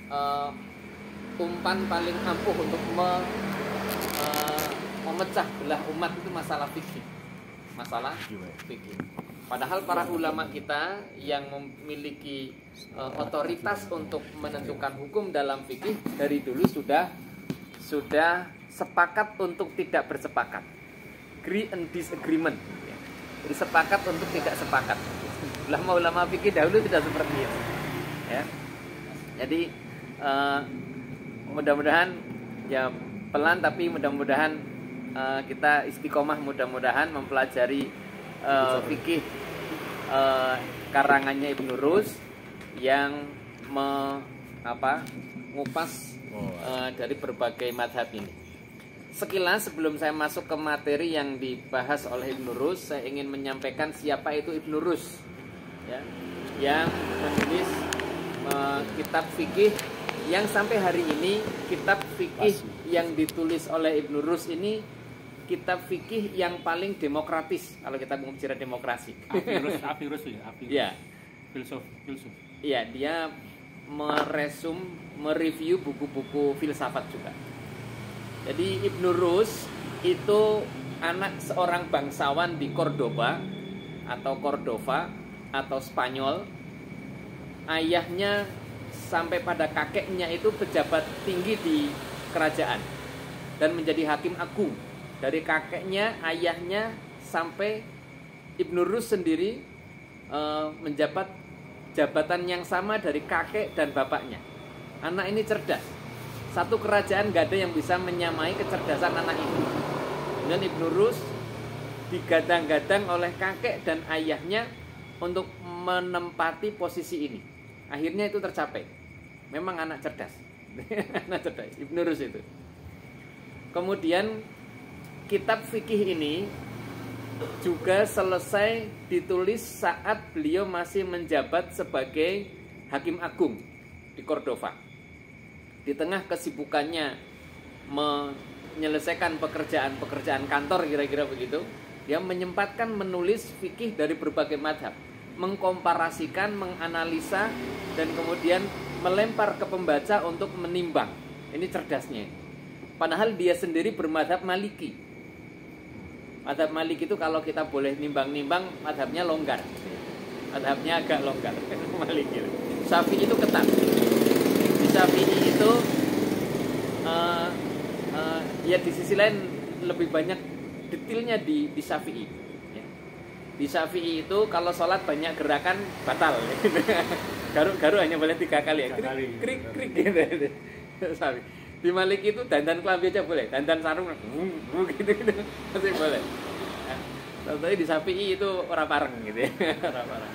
uh, umpan paling ampuh untuk memecah belah umat itu masalah fikih. Masalah fikih. Padahal para ulama kita yang memiliki otoritas untuk menentukan hukum dalam fikih dari dulu sudah sepakat untuk tidak bersepakat. Agree and disagreement. Jadi sepakat untuk tidak sepakat. Ulama-ulama fikih dahulu tidak seperti itu. Ya. Jadi mudah-mudahan ya pelan tapi mudah-mudahan kita istiqomah, mudah-mudahan mempelajari fikih karangannya Ibnu Rus yang mengupas dari berbagai madhab ini. Sekilas sebelum saya masuk ke materi yang dibahas oleh Ibnu Rus, saya ingin menyampaikan siapa itu Ibnu Rus, ya, yang menulis kitab fikih yang sampai hari ini kitab fikih yang ditulis oleh Ibnu Rus ini kitab fikih yang paling demokratis kalau kita bicara demokrasi. Afirus ya, Afirus. Ya. Filsuf. Iya, dia mereview buku-buku filsafat juga. Jadi Ibnu Rus itu anak seorang bangsawan di Cordova atau Spanyol. Ayahnya sampai pada kakeknya itu pejabat tinggi di kerajaan dan menjadi hakim agung. Dari kakeknya, ayahnya sampai Ibnu Rus sendiri menjabat jabatan yang sama dari kakek dan bapaknya. Anak ini cerdas. Satu kerajaan gak ada yang bisa menyamai kecerdasan anak ini. Dan Ibnu Rus digadang-gadang oleh kakek dan ayahnya untuk menempati posisi ini. Akhirnya itu tercapai. Memang anak cerdas. Anak cerdas, Ibnu Rus itu. Kemudian kitab fikih ini juga selesai ditulis saat beliau masih menjabat sebagai hakim agung di Cordova. Di tengah kesibukannya menyelesaikan pekerjaan kantor kira-kira begitu, dia menyempatkan menulis fikih dari berbagai madhab, mengkomparasikan, menganalisa, dan kemudian melempar ke pembaca untuk menimbang. Ini cerdasnya. Padahal dia sendiri bermadhab Maliki. Madhab Maliki itu kalau kita boleh nimbang-nimbang, madhabnya longgar. Madhabnya agak longgar. Maliki. Syafi'i itu ketat. Di Syafi'i itu ya di sisi lain lebih banyak detailnya di Syafi'i. Ya. Di Syafi'i itu kalau sholat banyak gerakan batal. Garu hanya boleh 3 kali ya. Krik gitu. Syafi'i. Di Maliki itu dandan kelambi aja boleh, dandan sarung gitu masih boleh. Tapi di Syafi'i itu orang pareng gitu ya. Orang pareng.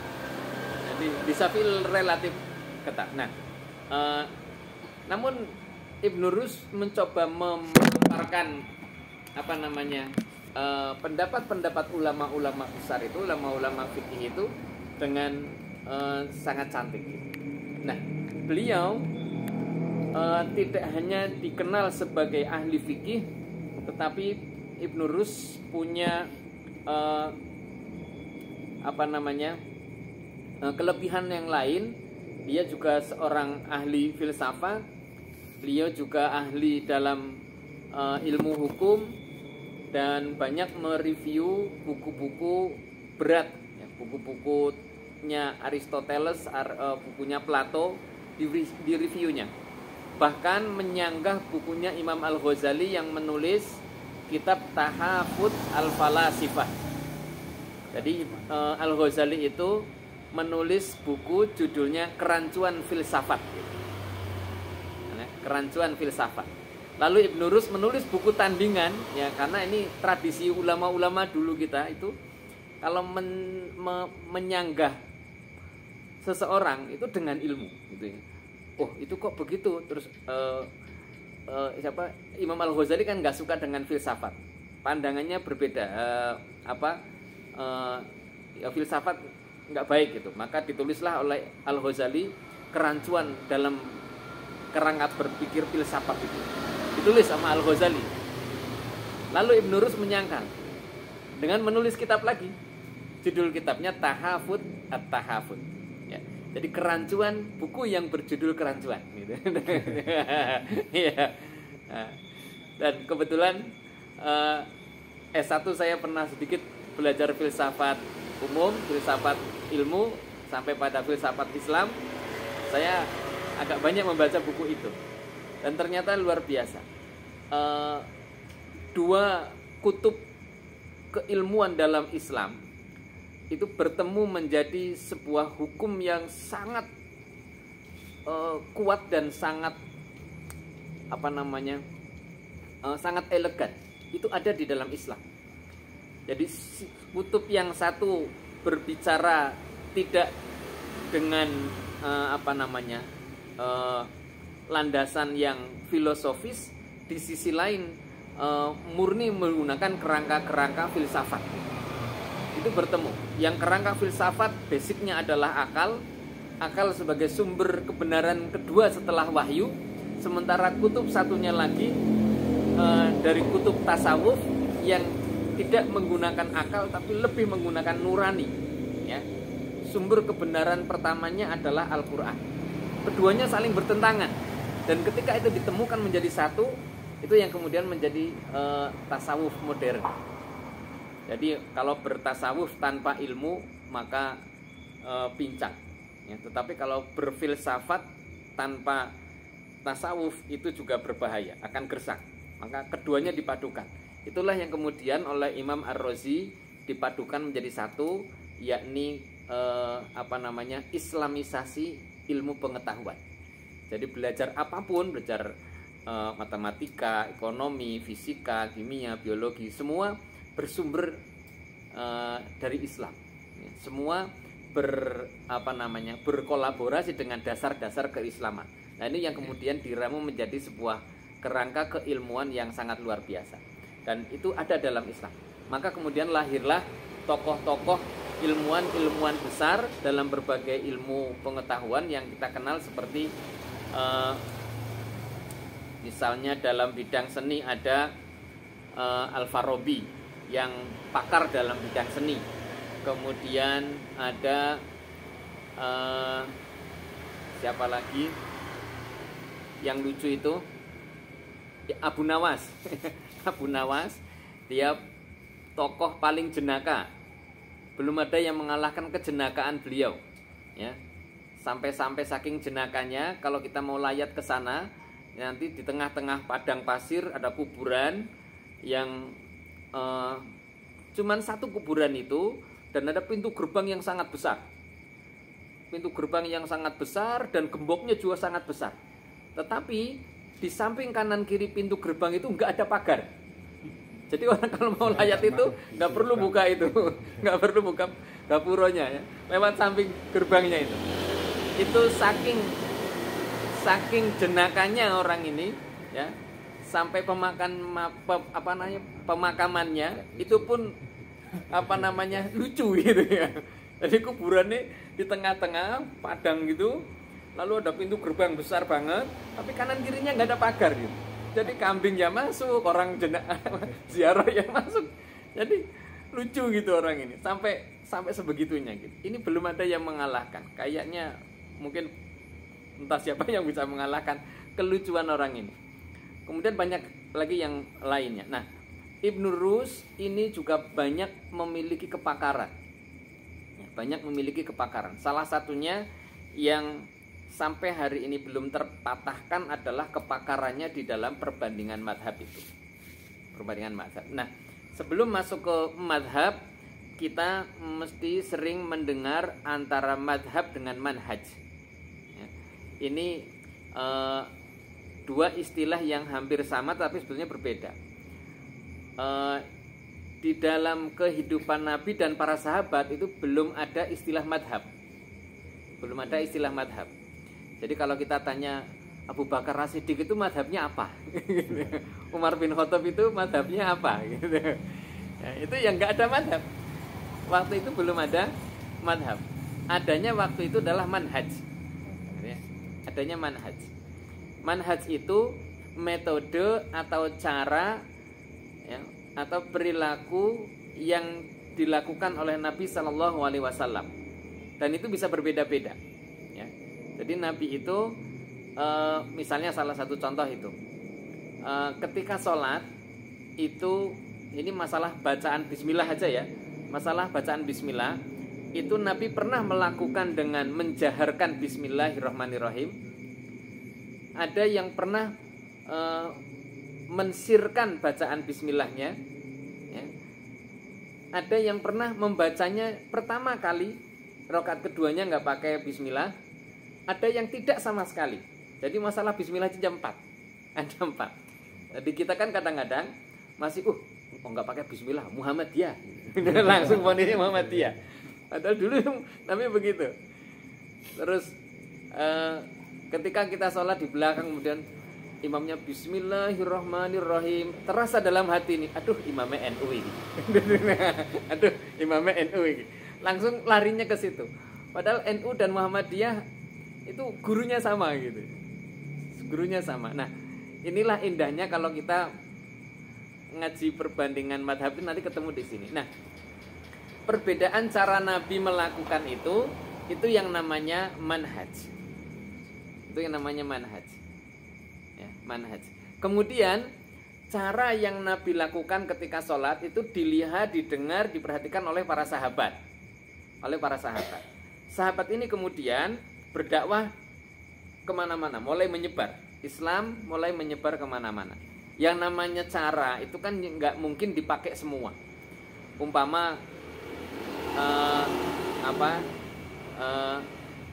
Jadi di Syafi'i relatif ketat. Nah, namun Ibnu Rus mencoba memaparkan pendapat-pendapat ulama-ulama besar itu, ulama-ulama fikih itu dengan sangat cantik. Nah, beliau tidak hanya dikenal sebagai ahli fikih, tetapi Ibnu Rus punya kelebihan yang lain. Dia juga seorang ahli filsafat. Beliau juga ahli dalam ilmu hukum dan banyak mereview buku-buku berat, ya, buku-bukunya Aristoteles, bukunya Plato di reviewnya. Bahkan menyanggah bukunya Imam Al-Ghazali yang menulis kitab Tahafut Al-Falasifah. Jadi Al-Ghazali itu menulis buku judulnya Kerancuan Filsafat. Kerancuan Filsafat. Lalu Ibnu Rus menulis buku tandingan, ya, karena ini tradisi ulama-ulama dulu kita itu kalau menyanggah seseorang itu dengan ilmu, gitu ya. Oh, itu kok begitu? Terus Imam Al-Ghazali kan nggak suka dengan filsafat, pandangannya berbeda. Filsafat nggak baik gitu. Maka ditulislah oleh Al-Ghazali Kerancuan dalam kerangka berpikir filsafat itu. Ditulis sama Al-Ghazali. Lalu Ibnu Rus menyangkal dengan menulis kitab lagi. Judul kitabnya Tahafut At-Tahafut. Ya. Jadi kerancuan, buku yang berjudul kerancuan gitu. Iya. Dan kebetulan S1 saya pernah sedikit belajar filsafat umum, filsafat ilmu, sampai pada filsafat Islam. Saya agak banyak membaca buku itu. Dan ternyata luar biasa. Dua kutub keilmuan dalam Islam itu bertemu menjadi sebuah hukum yang sangat kuat dan sangat sangat elegan. Itu ada di dalam Islam. Jadi kutub yang satu berbicara tidak dengan landasan yang filosofis, di sisi lain murni menggunakan kerangka-kerangka filsafat. Itu bertemu. Yang kerangka filsafat basicnya adalah akal sebagai sumber kebenaran kedua setelah wahyu. Sementara kutub satunya lagi dari kutub tasawuf yang tidak menggunakan akal tapi lebih menggunakan nurani, ya. Sumber kebenaran pertamanya adalah Al-Qur'an. Keduanya saling bertentangan, dan ketika itu ditemukan menjadi satu, itu yang kemudian menjadi tasawuf modern. Jadi kalau bertasawuf tanpa ilmu maka pincang, ya. Tetapi kalau berfilsafat tanpa tasawuf itu juga berbahaya, akan gersang. Maka keduanya dipadukan. Itulah yang kemudian oleh Imam Ar-Razi dipadukan menjadi satu, yakni Islamisasi ilmu pengetahuan. Jadi belajar apapun, belajar matematika, ekonomi, fisika, kimia, biologi, semua bersumber dari Islam. Semua berkolaborasi dengan dasar-dasar keislaman. Nah, ini yang kemudian diramu menjadi sebuah kerangka keilmuan yang sangat luar biasa. Dan itu ada dalam Islam. Maka kemudian lahirlah tokoh-tokoh ilmuwan besar dalam berbagai ilmu pengetahuan yang kita kenal seperti misalnya dalam bidang seni ada Al-Farabi yang pakar dalam bidang seni. Kemudian ada siapa lagi yang lucu itu? Abu Nawas. Abu Nawas, dia tokoh paling jenaka. Belum ada yang mengalahkan kejenakaan beliau, ya. Sampai-sampai saking jenakanya, kalau kita mau layat ke sana, nanti di tengah-tengah padang pasir ada kuburan yang cuman satu kuburan itu, dan ada pintu gerbang yang sangat besar. Pintu gerbang yang sangat besar dan gemboknya juga sangat besar. Tetapi di samping kanan kiri pintu gerbang itu nggak ada pagar. Jadi orang kalau mau layat itu nggak perlu buka itu, nggak perlu buka gapuronya, ya. Lewat samping gerbangnya itu. Itu saking jenakanya orang ini, ya, sampai pemakamannya itu pun lucu gitu, ya. Jadi kuburannya di tengah-tengah padang gitu. Lalu ada pintu gerbang besar banget, tapi kanan kirinya nggak ada pagar gitu. Jadi kambingnya masuk, orang ziarah yang masuk. Jadi lucu gitu orang ini, sampai sebegitunya gitu. Ini belum ada yang mengalahkan. Kayaknya mungkin entah siapa yang bisa mengalahkan kelucuan orang ini. Kemudian banyak lagi yang lainnya. Nah, Ibnu Rus ini juga banyak memiliki kepakaran. Banyak memiliki kepakaran. Salah satunya yang sampai hari ini belum terpatahkan adalah kepakarannya di dalam perbandingan madhab itu. Perbandingan madhab. Nah, sebelum masuk ke madhab, kita mesti sering mendengar antara madhab dengan manhaj. Ya. Ini dua istilah yang hampir sama tapi sebetulnya berbeda. Di dalam kehidupan Nabi dan para sahabat itu belum ada istilah madhab. Belum ada istilah madhab. Jadi kalau kita tanya Abu Bakar As-Siddiq itu madhabnya apa? Umar bin Khattab itu madhabnya apa? Ya, itu yang nggak ada madhab. Waktu itu belum ada madhab. Adanya waktu itu adalah manhaj. Adanya manhaj. Manhaj itu metode atau cara, ya, atau perilaku yang dilakukan oleh Nabi SAW. Dan itu bisa berbeda-beda. Jadi Nabi itu misalnya salah satu contoh itu ketika sholat itu, ini masalah bacaan bismillah aja ya. Masalah bacaan bismillah itu Nabi pernah melakukan dengan menjaharkan bismillahirrahmanirrahim. Ada yang pernah mensirkan bacaan bismillahnya ya. Ada yang pernah membacanya pertama kali, rakaat keduanya nggak pakai bismillah. Ada yang tidak sama sekali. Jadi masalah bismillah itu jam 4. Ada 4. Jadi kita kan kadang-kadang masih nggak pakai bismillah, Muhammadiyah. Langsung poninya Muhammadiyah. Padahal dulu namanya begitu. Terus ketika kita sholat di belakang, kemudian imamnya bismillahirrahmanirrahim, terasa dalam hati ini, aduh imamnya NU ini. Aduh imamnya NU ini. Langsung larinya ke situ. Padahal NU dan Muhammadiyah itu gurunya sama gitu. Gurunya sama. Nah, inilah indahnya kalau kita ngaji perbandingan madhab, nanti ketemu di sini. Nah, perbedaan cara Nabi melakukan itu yang namanya manhaj. Itu yang namanya manhaj. Ya, manhaj. Kemudian cara yang Nabi lakukan ketika sholat itu dilihat, didengar, diperhatikan oleh para sahabat. Oleh para sahabat. Sahabat ini kemudian berdakwah kemana-mana, mulai menyebar. Islam mulai menyebar kemana-mana. Yang namanya cara itu kan nggak mungkin dipakai semua. Umpama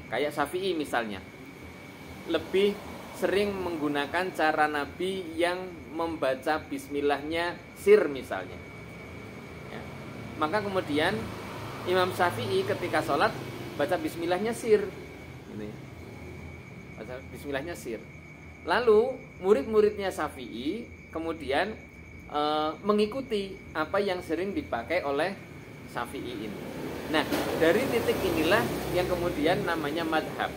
kayak Syafi'i misalnya, lebih sering menggunakan cara Nabi yang membaca bismillahnya sir misalnya ya. Maka kemudian Imam Syafi'i ketika sholat baca bismillahnya sir gitu ya. Baca bismillahnya sir. Lalu murid-muridnya Syafi'i kemudian mengikuti apa yang sering dipakai oleh Syafi'i ini. Nah, dari titik inilah yang kemudian namanya madhab.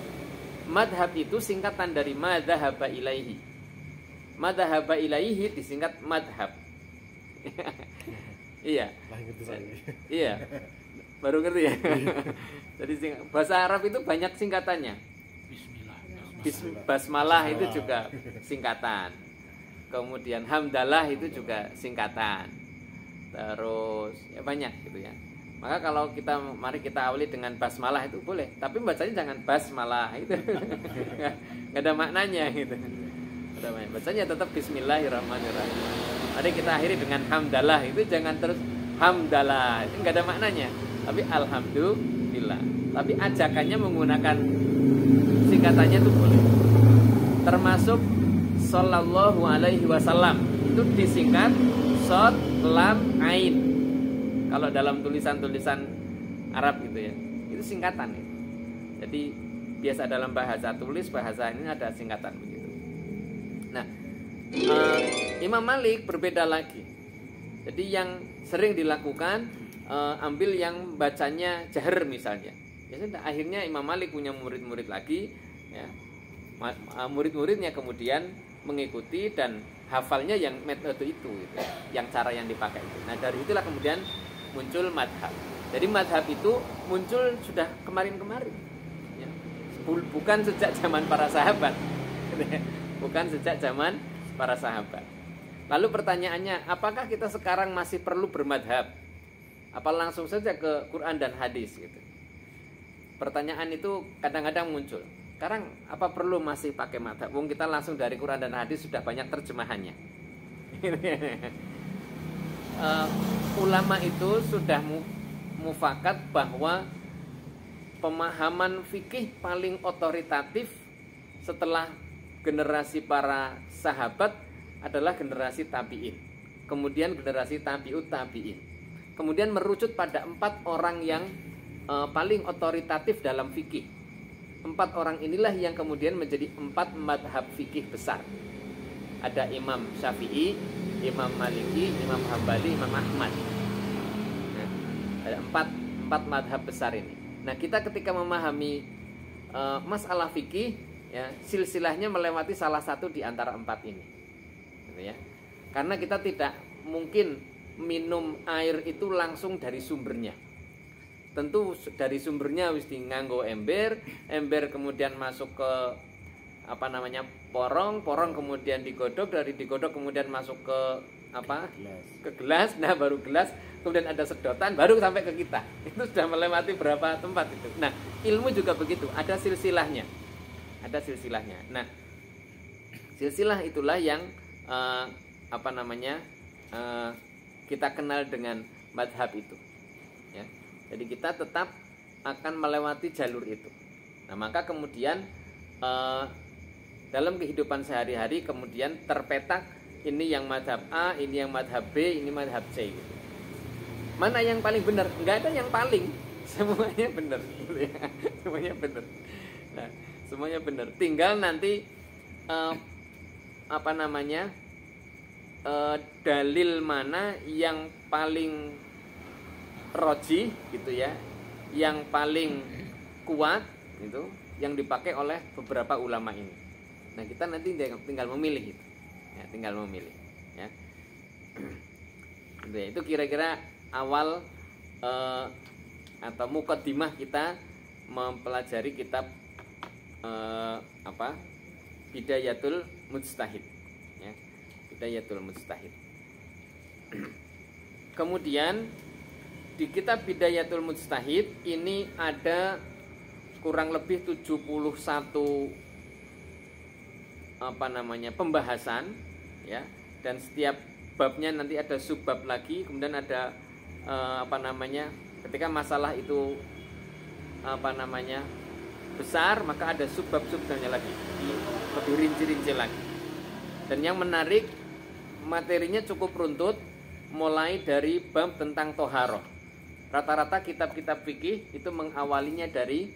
Madhab itu singkatan dari madhaba ilaihi. Madhaba ilaihi disingkat madhab. Iya. Iya. Baru ngerti ya. Jadi bahasa Arab itu banyak singkatannya. Basmalah itu juga singkatan. Kemudian hamdalah itu juga singkatan. Terus ya banyak gitu ya. Maka kalau mari kita awali dengan basmalah itu boleh, tapi bacanya jangan basmalah itu. Enggak ada maknanya gitu. Bacanya tetap bismillahirrahmanirrahim. Mari kita akhiri dengan hamdalah, itu jangan terus hamdalah, itu enggak ada maknanya. Tapi alhamdulillah. Tapi ajakannya menggunakan singkatannya itu boleh. Termasuk sallallahu alaihi wasallam itu disingkat shad lam ain. Kalau dalam tulisan-tulisan Arab gitu ya, itu singkatan itu. Jadi biasa dalam bahasa tulis, bahasa ini ada singkatan begitu. Nah, Imam Malik berbeda lagi. Jadi yang sering dilakukan ambil yang bacanya jahar misalnya. Ya sudah, akhirnya Imam Malik punya murid-murid lagi, ya. Murid-muridnya kemudian mengikuti dan hafalnya yang metode itu gitu, yang cara yang dipakai itu. Nah, dari itulah kemudian muncul madhab. Jadi madhab itu muncul sudah kemarin-kemarin ya. Bukan sejak zaman para sahabat. Bukan sejak zaman para sahabat. Lalu pertanyaannya, apakah kita sekarang masih perlu bermadhab? Apa langsung saja ke Quran dan hadis gitu? Pertanyaan itu kadang-kadang muncul. Sekarang apa perlu masih pakai madhab? Wong kita langsung dari Quran dan hadis sudah banyak terjemahannya. Ulama itu sudah mufakat bahwa pemahaman fikih paling otoritatif setelah generasi para sahabat adalah generasi tabi'in. Kemudian generasi tabi'ut tabi'in. Kemudian merucut pada 4 orang yang paling otoritatif dalam fikih. 4 orang inilah yang kemudian menjadi 4 madhab fikih besar. Ada Imam Syafi'i, Imam Maliki, Imam Hambali, Imam Ahmad. Nah, ada 4 madhab besar ini. Nah, kita ketika memahami masalah fikih, ya, silsilahnya melewati salah satu di antara 4 ini, gitu ya. Karena kita tidak mungkin minum air itu langsung dari sumbernya. tentu dari sumbernya wis nganggo ember, ember kemudian masuk ke apa namanya porong kemudian digodok, dari digodok kemudian masuk ke apa ke gelas, nah baru gelas kemudian ada sedotan baru sampai ke kita. Itu sudah melewati berapa tempat itu. Nah ilmu juga begitu, ada silsilahnya, nah silsilah itulah yang apa namanya kita kenal dengan madhab itu ya. Jadi kita tetap akan melewati jalur itu. Nah maka kemudian dalam kehidupan sehari-hari kemudian terpetak ini yang madhab A, ini yang madhab B, ini madhab C gitu. Mana yang paling benar? Enggak ada yang paling, semuanya benar gitu ya. Semuanya benar. Nah, semuanya benar. Tinggal nanti apa namanya dalil mana yang paling roji gitu ya, yang paling kuat itu yang dipakai oleh beberapa ulama ini. Nah kita nanti tinggal memilih itu ya, tinggal memilih ya. Itu kira-kira awal atau muqaddimah kita mempelajari kitab apa Bidayatul Mujtahid ya, Bidayatul Mujtahid. Kemudian di kitab Bidayatul Mujtahid ini ada kurang lebih 71 apa namanya pembahasan ya, dan setiap babnya nanti ada subbab lagi, kemudian ada apa namanya ketika masalah itu apa namanya besar maka ada subbab-subbabnya lagi, lebih rinci-rinci lagi. Dan yang menarik materinya cukup runtut, mulai dari bab tentang toharoh. Rata-rata kitab-kitab fikih itu mengawalinya dari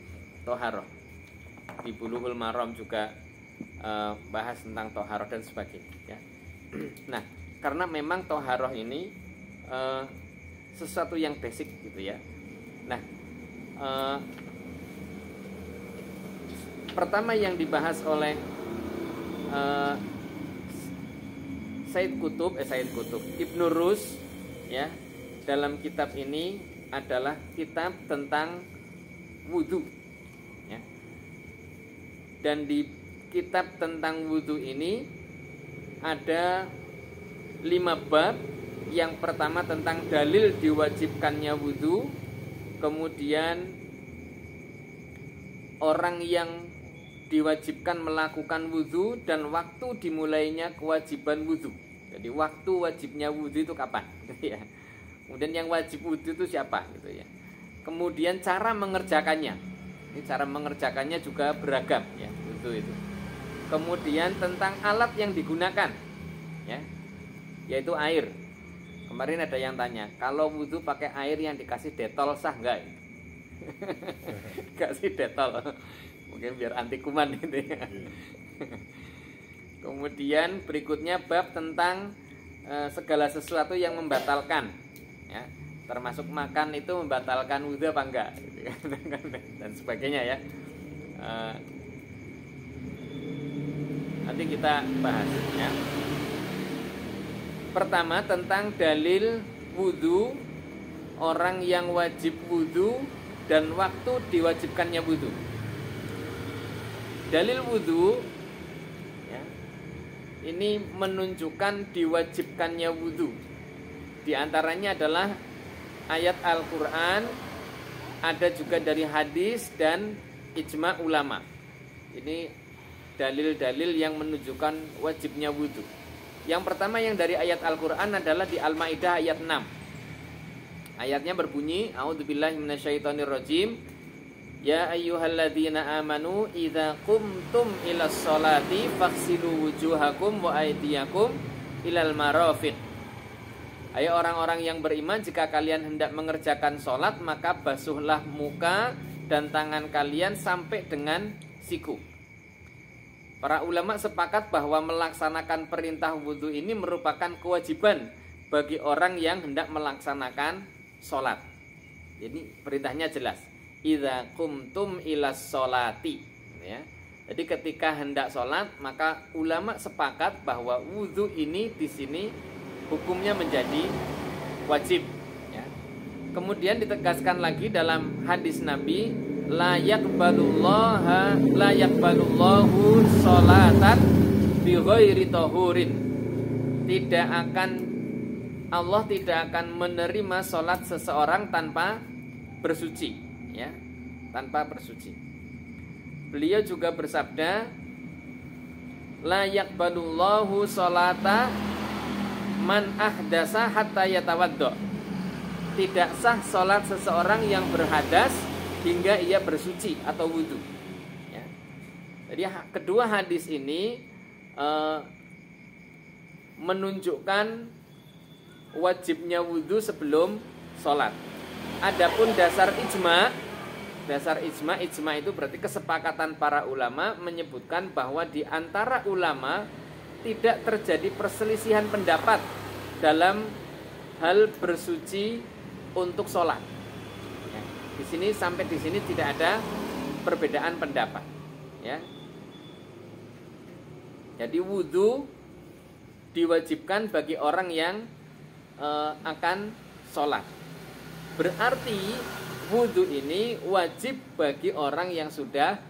toharoh. Di Bulughul Maram juga bahas tentang toharoh dan sebagainya ya. Nah karena memang toharoh ini sesuatu yang basic gitu ya. Nah pertama yang dibahas oleh Said Qutb Ibnu Rus ya dalam kitab ini adalah kitab tentang wudhu ya. Dan di kitab tentang wudhu ini ada 5 bab. Yang pertama tentang dalil diwajibkannya wudhu, kemudian orang yang diwajibkan melakukan wudhu dan waktu dimulainya kewajiban wudhu. Jadi waktu wajibnya wudhu itu kapan ya. Kemudian yang wajib wudhu itu siapa gitu ya. Kemudian cara mengerjakannya. Ini cara mengerjakannya juga beragam ya, wudhu itu. Kemudian tentang alat yang digunakan ya, yaitu air. Kemarin ada yang tanya, kalau wudhu pakai air yang dikasih detol sah enggak? Kasih detol, mungkin biar anti kuman gitu ya. Kemudian berikutnya bab tentang segala sesuatu yang membatalkan ya, termasuk makan itu membatalkan wudhu apa enggak gitu kan, dan sebagainya ya. Nanti kita bahas ya. Pertama tentang dalil wudhu, orang yang wajib wudhu dan waktu diwajibkannya wudhu. Dalil wudhu ya, ini menunjukkan diwajibkannya wudhu. Di antaranya adalah ayat Al-Quran, ada juga dari hadis dan ijma ulama. Ini dalil-dalil yang menunjukkan wajibnya wudhu. Yang pertama yang dari ayat Al-Quran adalah di Al-Maidah ayat 6. Ayatnya berbunyi, A'udzubillahi minasyaitonirrajim. Ya ayyuhalladzina amanu idza qumtum ilas sholati faghsilu wujuhakum wa aydiyakum ilal marafiq. Ayo orang-orang yang beriman, jika kalian hendak mengerjakan sholat maka basuhlah muka dan tangan kalian sampai dengan siku. Para ulama sepakat bahwa melaksanakan perintah wudhu ini merupakan kewajiban bagi orang yang hendak melaksanakan sholat. Jadi perintahnya jelas, idza qumtum ilas sholati ya. Jadi ketika hendak sholat maka ulama sepakat bahwa wudhu ini di sini hukumnya menjadi wajib ya. Kemudian ditegaskan lagi dalam hadis Nabi, la yaqbalullahu sholatan bi ghairi tahurin. Allah tidak akan menerima sholat seseorang tanpa bersuci, ya, tanpa bersuci. Beliau juga bersabda, la yaqbalullahu sholata man ahdasa hatta yatawaddo. Tidak sah sholat seseorang yang berhadas hingga ia bersuci atau wudhu, ya. Jadi kedua hadis ini menunjukkan wajibnya wudhu sebelum sholat. Adapun dasar ijma itu berarti kesepakatan para ulama menyebutkan bahwa di antara ulama tidak terjadi perselisihan pendapat dalam hal bersuci untuk sholat. Ya, di sini sampai di sini tidak ada perbedaan pendapat. Ya. Jadi wudhu diwajibkan bagi orang yang akan sholat. Berarti wudhu ini wajib bagi orang yang sudah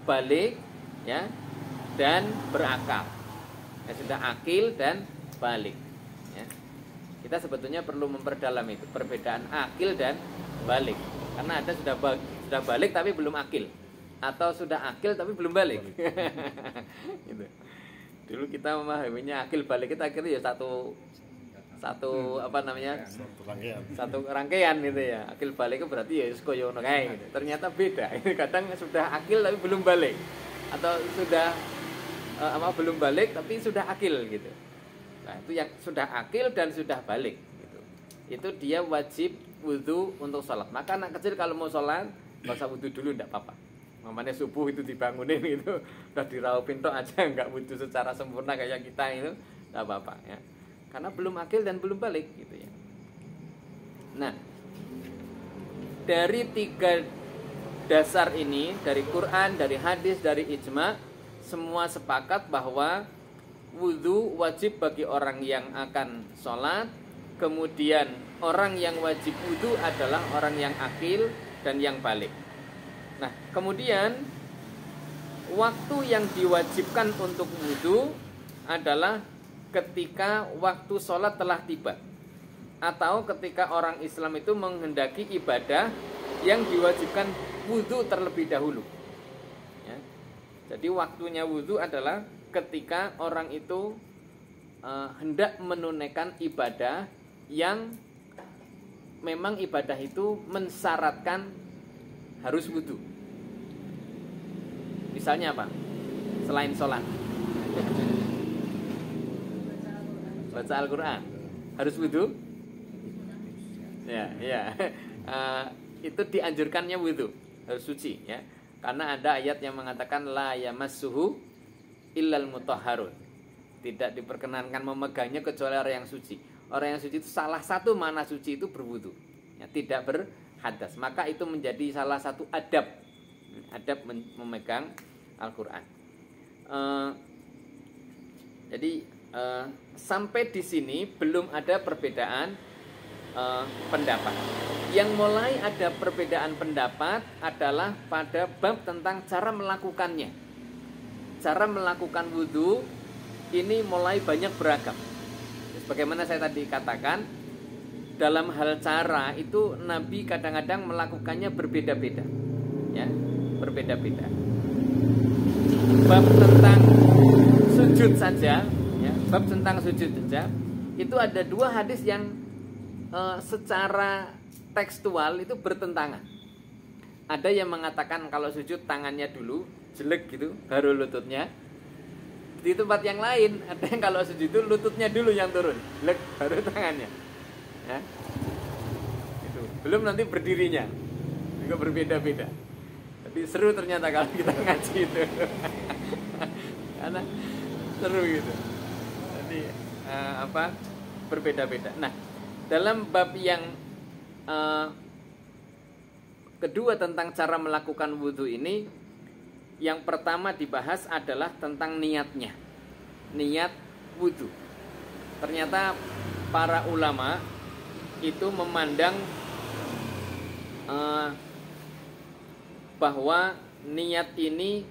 balik, ya, dan berakal, ya, sudah akil dan balik. Ya. Kita sebetulnya perlu memperdalam itu perbedaan akil dan balik, karena ada sudah balik tapi belum akil, atau sudah akil tapi belum balik. Gitu. Dulu kita memahaminya akil balik kita akhirnya ya satu apa namanya, satu rangkaian gitu ya. Akil balik itu berarti ya koyo ngono kae gitu. Ternyata beda. Ini kadang sudah akil tapi belum balik, atau sudah belum balik tapi sudah akil gitu. Nah, itu yang sudah akil dan sudah balik gitu. Itu dia wajib wudu untuk sholat. Maka anak kecil kalau mau sholat nggak usah wudu dulu, enggak apa-apa. Mamanya subuh itu dibangunin gitu, udah diraupin tok aja, nggak wudu secara sempurna kayak kita itu, nggak apa-apa ya. Karena belum akil dan belum balik gitu ya. Nah, dari tiga dasar ini, dari Quran, dari hadis, dari ijma, semua sepakat bahwa wudu wajib bagi orang yang akan sholat. Kemudian orang yang wajib wudu adalah orang yang akil dan yang balik. Nah, kemudian waktu yang diwajibkan untuk wudu adalah ketika waktu sholat telah tiba, atau ketika orang Islam itu menghendaki ibadah yang diwajibkan wudu terlebih dahulu, ya. Jadi waktunya wudu adalah ketika orang itu hendak menunaikan ibadah yang memang ibadah itu mensyaratkan harus wudu. Misalnya apa? Selain sholat, baca Al-Quran, harus wudu. Ya. Itu dianjurkannya wudu, harus suci, ya. Karena ada ayat yang mengatakan la yamassuhu illal mutahharun. Tidak diperkenankan memegangnya kecuali orang yang suci. Orang yang suci itu salah satu makna suci itu berwudu, ya, tidak berhadas. Maka itu menjadi salah satu adab memegang Al-Quran. Jadi sampai di sini belum ada perbedaan pendapat. Yang mulai ada perbedaan pendapat adalah pada bab tentang cara melakukannya. Cara melakukan wudu ini mulai banyak beragam. Sebagaimana saya tadi katakan, dalam hal cara itu Nabi kadang-kadang melakukannya berbeda-beda, ya, berbeda-beda. Bab tentang sujud saja, ya, bab tentang sujud saja itu ada dua hadis yang secara tekstual itu bertentangan. Ada yang mengatakan kalau sujud tangannya dulu jelek gitu, baru lututnya. Di tempat yang lain ada yang kalau sujud itu lututnya dulu yang turun, jelek baru tangannya. Ya. Itu. Belum nanti berdirinya juga berbeda-beda. Tapi seru ternyata kalau kita ngaji itu. Karena seru gitu. Jadi berbeda-beda. Nah, dalam bab yang kedua tentang cara melakukan wudu ini, yang pertama dibahas adalah tentang niatnya, niat wudu. Ternyata para ulama itu memandang bahwa niat ini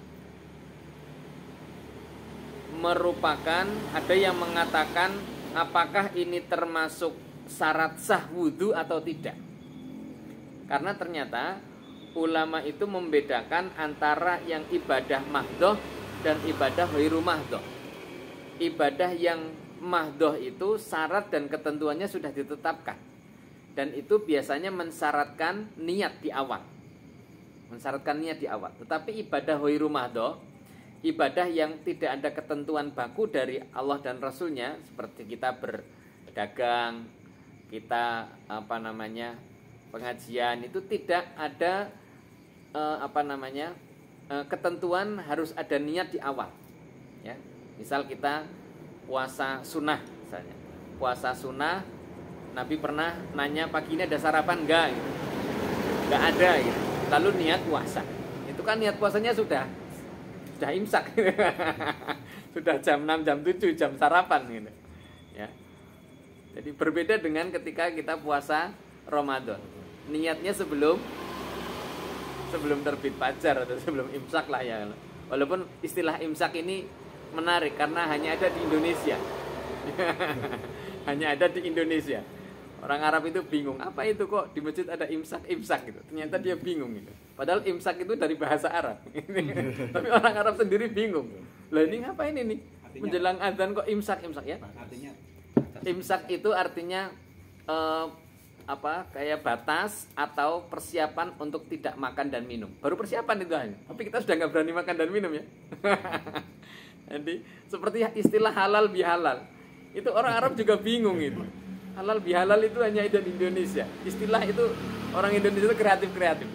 merupakan, ada yang mengatakan apakah ini termasuk syarat sah wudhu atau tidak. Karena ternyata ulama itu membedakan antara yang ibadah mahdoh dan ibadah ghairu mahdoh. Ibadah yang mahdoh itu syarat dan ketentuannya sudah ditetapkan, dan itu biasanya mensyaratkan niat di awal. Tetapi ibadah ghairu mahdoh, ibadah yang tidak ada ketentuan baku dari Allah dan Rasulnya, seperti kita berdagang, kita pengajian, itu tidak ada ketentuan harus ada niat di awal. Ya, misal kita puasa sunnah, misalnya puasa sunnah, Nabi pernah nanya pagi ini ada sarapan enggak? Gitu. Enggak ada, gitu. Lalu niat puasa, itu kan niat puasanya sudah imsak. Sudah jam 6, jam 7, jam sarapan gitu. Ya. Jadi berbeda dengan ketika kita puasa Ramadan. Niatnya sebelum terbit fajar atau sebelum imsak lah ya. Walaupun istilah imsak ini menarik karena hanya ada di Indonesia. Hanya ada di Indonesia. Orang Arab itu bingung, apa itu kok di masjid ada imsak gitu. Ternyata dia bingung gitu. Padahal imsak itu dari bahasa Arab. Tapi orang Arab sendiri bingung. Lah ini ngapain ini? Menjelang azan kok imsak ya? Artinya Imsak itu artinya kayak batas atau persiapan untuk tidak makan dan minum. Baru persiapan itu hanya. Tapi kita sudah nggak berani makan dan minum ya. Jadi seperti istilah halal bihalal. Itu orang Arab juga bingung itu. Halal bihalal itu hanya ada di Indonesia. Istilah itu orang Indonesia itu kreatif.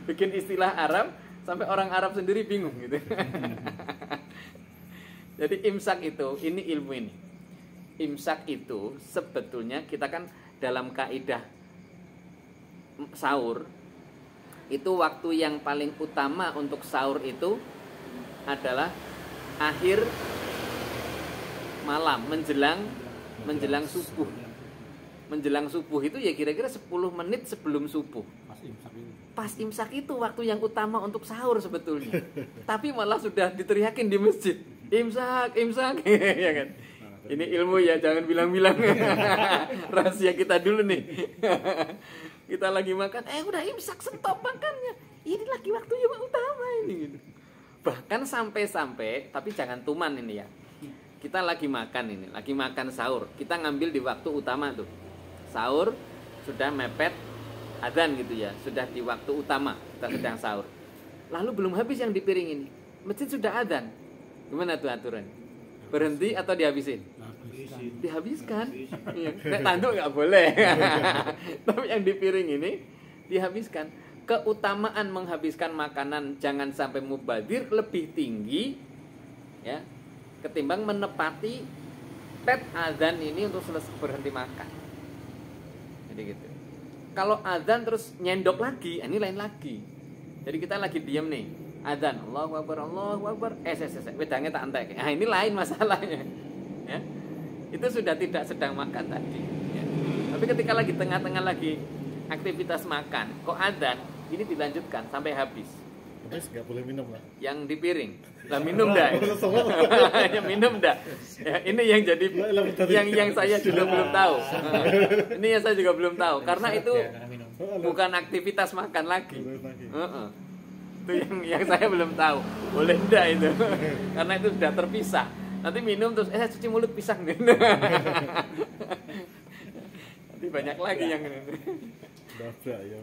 Bikin istilah Arab sampai orang Arab sendiri bingung gitu. Jadi imsak itu, ini ilmu ini. Imsak itu sebetulnya kita kan dalam kaidah sahur itu waktu yang paling utama untuk sahur itu adalah akhir malam menjelang subuh. Menjelang subuh itu ya kira-kira 10 menit sebelum subuh. Pas imsak itu waktu yang utama untuk sahur sebetulnya. Tapi malah sudah diteriakin di masjid. Imsak. Ya kan? Ini ilmu ya, jangan bilang-bilang. Rahasia kita dulu nih. Kita lagi makan, udah imsak, stop makannya. Ini lagi waktu yang utama ini gitu. Bahkan sampai, tapi jangan tuman ini ya. Kita lagi makan sahur. Kita ngambil di waktu utama tuh. Sahur sudah mepet adzan gitu ya, sudah di waktu utama kita sedang sahur. Lalu belum habis yang di piring ini, masjid sudah adzan. Gimana tuh aturan? Berhenti atau dihabisin? Dihabiskan. Nek tanduk nggak boleh. Tapi yang di piring ini dihabiskan. Keutamaan menghabiskan makanan jangan sampai mubadir lebih tinggi ya ketimbang menepati tet adzan ini untuk selesai berhenti makan. Jadi gitu. Kalau adzan terus nyendok lagi, ini lain lagi. Jadi kita lagi diam nih, adzan, Allahu Akbar. Wedangnya tak entek. Nah, ini lain masalahnya. Ya. Itu sudah tidak sedang makan tadi. Ya. Tapi ketika lagi tengah-tengah lagi aktivitas makan, kok adzan, ini dilanjutkan sampai habis. Habis nggak boleh minum lah. Yang di piring, lah minum dah. Yang minum dah. Ya, ini yang jadi yang saya juga belum tahu. Ini yang saya juga belum tahu karena itu bukan aktivitas makan lagi. Itu yang saya belum tahu. Boleh enggak itu? Karena itu sudah terpisah. Nanti minum terus cuci mulut pisang. Nanti banyak lagi yang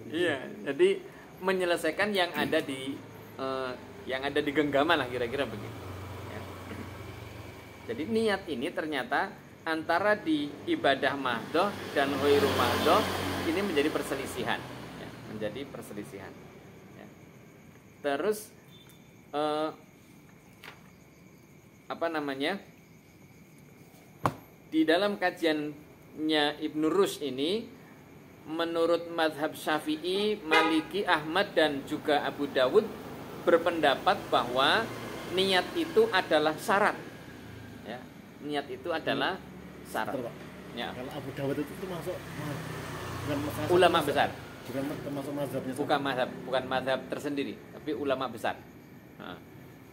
Iya, jadi menyelesaikan yang ada di genggaman lah kira-kira begitu. Ya. Jadi niat ini ternyata antara di ibadah mahdoh dan ghairu mahdoh ini menjadi perselisihan. Ya, menjadi perselisihan. Ya. Terus di dalam kajiannya Ibnu Rushd ini, menurut mazhab Syafi'i, Maliki, Ahmad dan juga Abu Dawud berpendapat bahwa niat itu adalah syarat. Ya, niat itu adalah syarat. Ya. Kalau Abu Dawud itu masuk ulama besar. Bukan termasuk mazhabnya. bukan mazhab tersendiri, tapi ulama besar. Nah,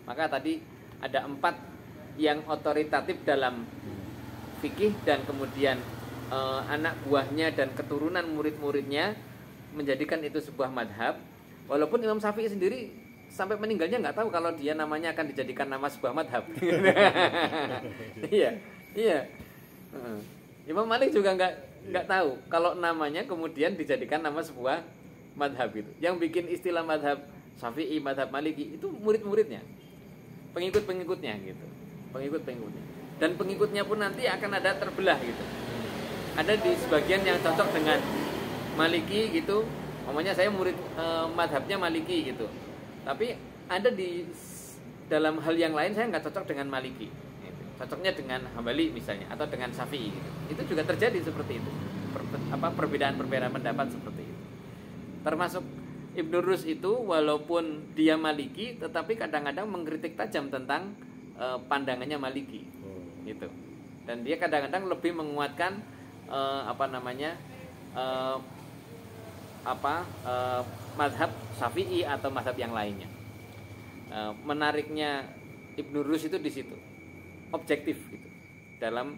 maka tadi ada 4 yang otoritatif dalam fikih, dan kemudian anak buahnya dan keturunan murid-muridnya menjadikan itu sebuah madhab. Walaupun Imam Syafi'i sendiri sampai meninggalnya nggak tahu kalau dia namanya akan dijadikan nama sebuah madhab. Iya. Imam Malik juga nggak tahu kalau namanya kemudian dijadikan nama sebuah madhab gitu. Yang bikin istilah madhab Syafi'i, madhab Maliki itu murid-muridnya, pengikut-pengikutnya gitu, pengikut-pengikutnya. Dan pengikutnya pun nanti akan ada terbelah gitu. Ada di sebagian yang cocok dengan Maliki gitu, namanya saya murid madhabnya Maliki gitu. Tapi ada di dalam hal yang lain saya nggak cocok dengan Maliki. Cocoknya dengan Hambali misalnya, atau dengan Syafi'i gitu. Itu juga terjadi seperti itu. Perbedaan-perbedaan pendapat seperti itu. Termasuk Ibnu Rus itu walaupun dia Maliki, tetapi kadang-kadang mengkritik tajam tentang pandangannya Maliki. Gitu. Dan dia kadang-kadang lebih menguatkan mazhab Syafi'i atau mazhab yang lainnya. Menariknya Ibnu Rus itu di situ. Objektif gitu dalam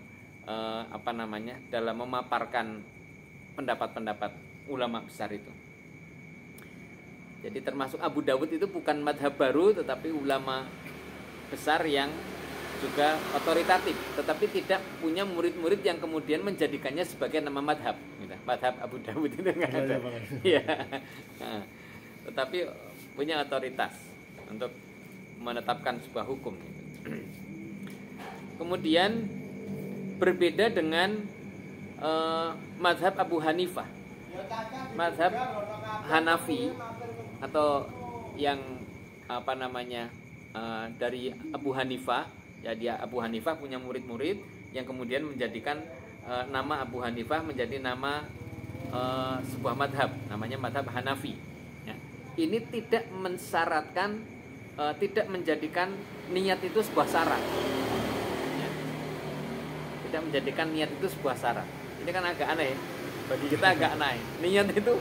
dalam memaparkan pendapat-pendapat ulama besar itu. Jadi termasuk Abu Dawud itu bukan madhab baru, tetapi ulama besar yang juga otoritatif, tetapi tidak punya murid-murid yang kemudian menjadikannya sebagai nama madhab gitu. Madhab Abu Dawud itu nggak ada. Iya. Tetapi punya otoritas untuk menetapkan sebuah hukum gitu. Kemudian berbeda dengan mazhab Abu Hanifah. Mazhab Hanafi atau yang dari Abu Hanifah, ya dia Abu Hanifah punya murid-murid yang kemudian menjadikan nama Abu Hanifah menjadi nama sebuah mazhab, namanya mazhab Hanafi. Ya. Ini tidak mensyaratkan, tidak menjadikan niat itu sebuah syarat. Tidak menjadikan niat itu sebuah syarat. Ini kan agak aneh, bagi kita agak aneh. Niat itu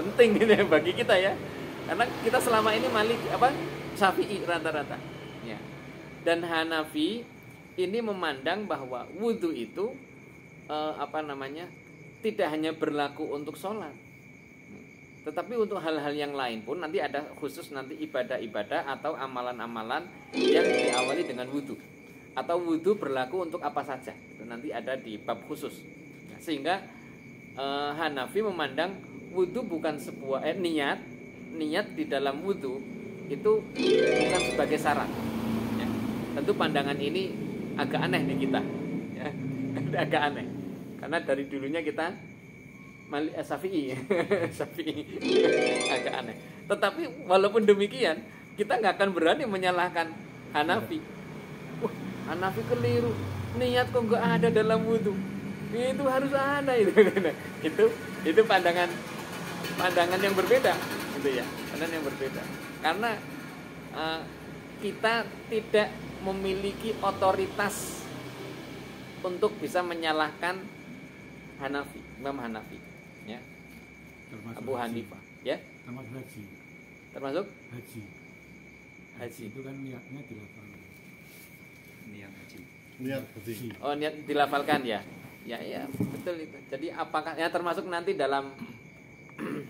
penting gitu ya bagi kita ya, karena kita selama ini Syafi'i rata-rata. Ya. Dan Hanafi ini memandang bahwa wudhu itu tidak hanya berlaku untuk sholat, tetapi untuk hal-hal yang lain pun nanti ada khusus nanti ibadah-ibadah atau amalan-amalan yang diawali dengan wudhu. Atau wudhu berlaku untuk apa saja, itu nanti ada di bab khusus. Nah, sehingga Hanafi memandang wudhu bukan sebuah niat di dalam wudhu itu bukan sebagai syarat. Ya. Tentu pandangan ini agak aneh di kita, ya. Agak aneh karena dari dulunya kita Syafi'i, agak aneh. Tetapi walaupun demikian kita nggak akan berani menyalahkan Hanafi. Hanafi keliru, niat kok nggak ada dalam wudhu, itu harus ada itu pandangan yang berbeda, gitu ya, pandangan yang berbeda. Karena kita tidak memiliki otoritas untuk bisa menyalahkan Hanafi, Imam Hanafi, ya, termasuk Abu Hanifah, ya, termasuk haji. Termasuk haji itu kan niatnya dilafalkan. Niat haji. Oh, niat dilafalkan ya. Ya, betul itu. Jadi apakah ya termasuk nanti dalam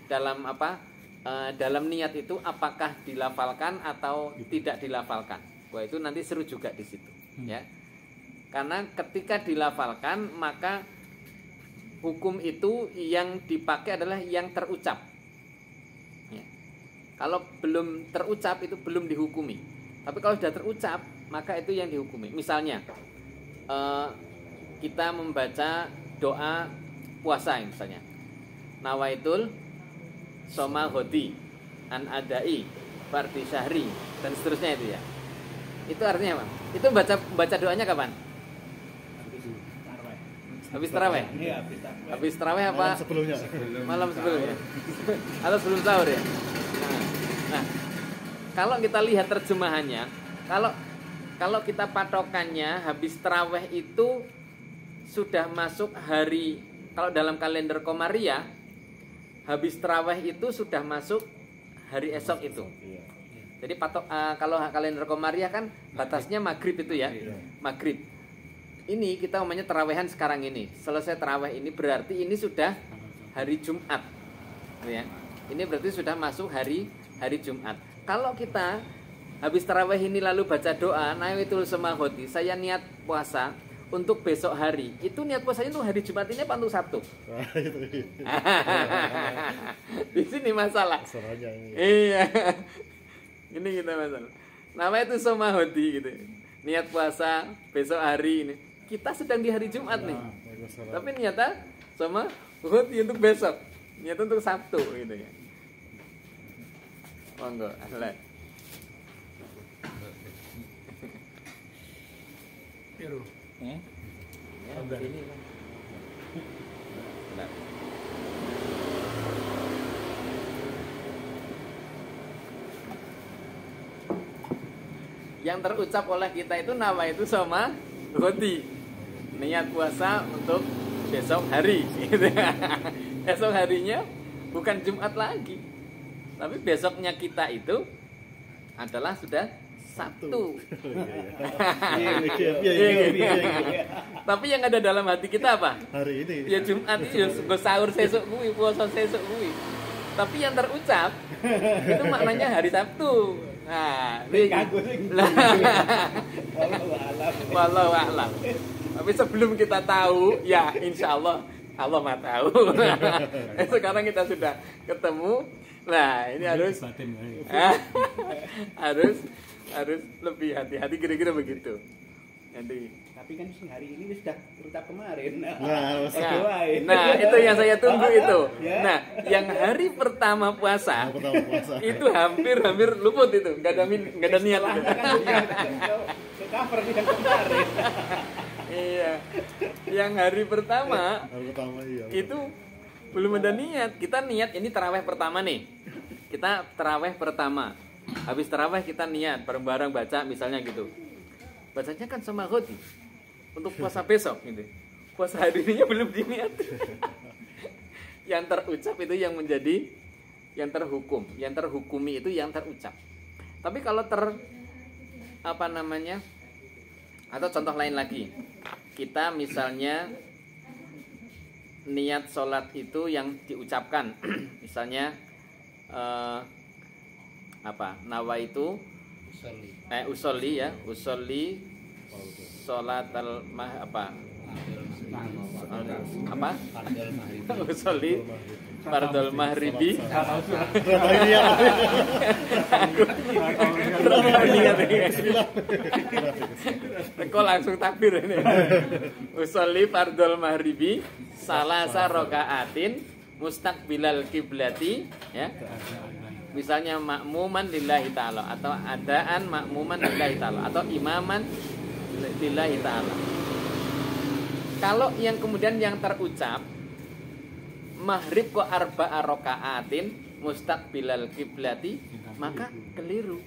dalam niat itu apakah dilafalkan atau tidak dilafalkan. Wah, itu nanti seru juga di situ, ya. Karena ketika dilafalkan maka hukum itu yang dipakai adalah yang terucap. Ya. Kalau belum terucap itu belum dihukumi. Tapi kalau sudah terucap maka itu yang dihukumi. Misalnya kita membaca doa puasa misalnya, nawaitul soma hodi an adai fardi syahri dan seterusnya itu ya. Itu artinya apa? Itu baca doanya kapan? Habis tarawih. Iya, Habis tarawih apa? Malam sebelumnya. Atau sebelum sahur ya. Nah, kalau kita lihat terjemahannya, kalau kita patokannya habis tarawih itu sudah masuk hari, kalau dalam kalender Komariah habis tarawih itu sudah masuk hari esok itu. Iya. Jadi kalau kalender Komariah kan batasnya maghrib itu ya, maghrib. Ini kita namanya tarawehan sekarang ini. Selesai tarawih ini berarti ini sudah hari Jumat, ya. Ini berarti sudah masuk hari Jumat. Kalau kita habis tarawih ini lalu baca doa, Nawaitul Samahoti, saya niat puasa untuk besok hari. Itu niat puasanya untuk hari Jumat ini apa untuk Sabtu? Di sini masalah. Masalahnya ini. Iya. Ini kita masalah. Namanya itu Samahoti gitu. Niat puasa besok hari ini. Kita sedang di hari Jumat nih. Tapi niatnya Samahoti untuk besok. Niat untuk Sabtu gitu ya. Monggo, ahlan. Biru. Ya, begini kan. Nah. Yang terucap oleh kita itu nama itu sama roti. Niat puasa untuk besok hari. Besok harinya bukan Jumat lagi. Tapi besoknya kita itu adalah sudah Sabtu. Tapi yang ada dalam hati kita apa? Hari ini. Ya Jumat itu gue sahur sesuk kuwi, puasa sesuk kuwi. Tapi yang terucap itu maknanya hari Sabtu. Nah, wallahu a'lam. Tapi sebelum kita tahu, ya insya Allah Allah mah tahu. Sekarang kita sudah ketemu. Nah, ini harus harus lebih hati-hati, kira-kira begitu. Jadi, tapi kan hari ini sudah terucap kemarin. Nah, itu yang saya tunggu itu. Nah, yang hari pertama puasa, itu hampir luput itu, nggak ada niat. Cover yang kemarin. Iya, yang hari pertama iya. itu belum ada niat. Kita niat ini taraweh pertama nih. Kita taraweh pertama. Habis taraweh kita niat bareng-bareng baca misalnya gitu. Bacanya kan sama Hoti untuk puasa besok gitu. Puasa hari ini belum diniat. Yang terucap itu yang menjadi yang terhukum, yang terhukumi itu yang terucap. Tapi kalau atau contoh lain lagi. Kita misalnya niat sholat itu yang diucapkan. Misalnya nawaitu usolli ya, usolli sholat usolli fardul maghribi. Kok langsung takbir ini. Usolli fardul maghribi salasa rakaatin mustaqbilal kiblati ya. Misalnya makmuman lillahi ta'ala atau adaan makmuman lillahi ta'ala atau imaman lillahi ta'ala. Kalau yang kemudian yang terucap maghrib kok arba'a rakaatin mustaqbilal kiblati, maka keliru.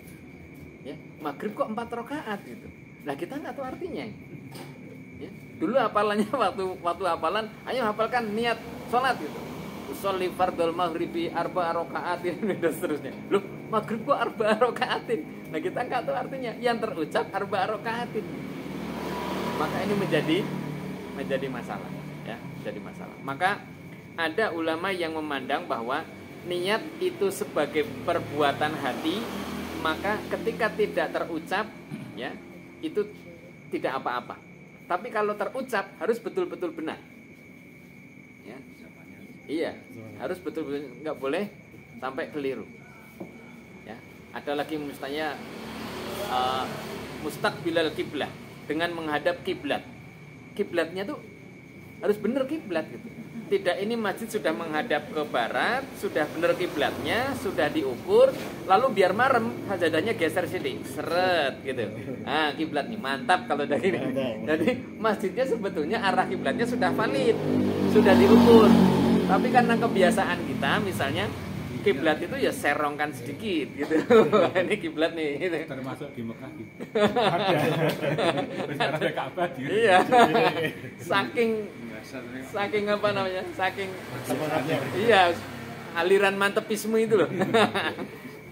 Ya, maghrib kok 4 rakaat gitu. Lah kita enggak tahu artinya. Ya, dulu hafalannya waktu hafalan, ayo hafalkan niat salat gitu. Usolli fardul maghribi arba'a rakaatin dan seterusnya. Loh, maghrib kok arba'a rakaatin. Nah, kita enggak tahu artinya. Yang terucap arba'a rakaatin. Maka ini menjadi masalah, ya, menjadi masalah. Maka ada ulama yang memandang bahwa niat itu sebagai perbuatan hati, maka ketika tidak terucap, ya, itu tidak apa-apa. Tapi kalau terucap harus betul-betul benar. Ya. Iya, harus betul-betul, nggak boleh sampai keliru. Ya. Ada lagi misalnya mustaqbilal kiblah, dengan menghadap kiblat. Kiblatnya tuh harus benar kiblat gitu. Tidak ini masjid sudah menghadap ke barat, sudah benar kiblatnya, sudah diukur, lalu biar marem sajadahnya geser sini, seret gitu. Ah, kiblat nih mantap kalau dari ini. Jadi masjidnya sebetulnya arah kiblatnya sudah valid, sudah diukur. Tapi karena kebiasaan kita, misalnya kiblat itu ya serongkan sedikit gitu. Ini kiblat nih gitu. Termasuk di Mekah gitu. Sekarang ada Ka'bah gitu. Iya. Saking apa namanya? Saking iya, aliran mantepisme itu loh.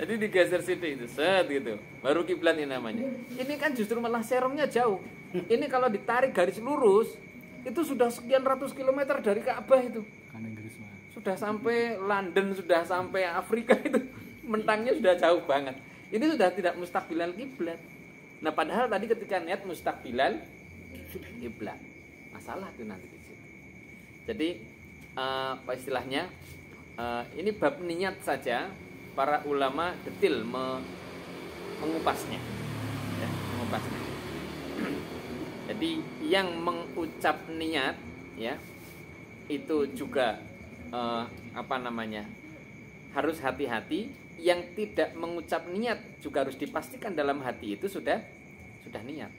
Jadi digeser sidik itu, set gitu. Baru kiblat ini namanya. Ini kan justru malah serongnya jauh. Ini kalau ditarik garis lurus, itu sudah sekian ratus kilometer dari Ka'bah itu. Kan Inggris mah. Sudah sampai London, sudah sampai Afrika itu. Mentangnya sudah jauh banget. Ini sudah tidak mustaqbilal kiblat. Nah, padahal tadi ketika niat mustaqbilal kiblat. Masalah itu nanti di situ. Jadi apa istilahnya? Ini bab niat saja. Para ulama detil mengupasnya, ya, mengupasnya. Jadi yang mengucap niat, ya, itu juga harus hati-hati. Yang tidak mengucap niat juga harus dipastikan dalam hati itu sudah niat.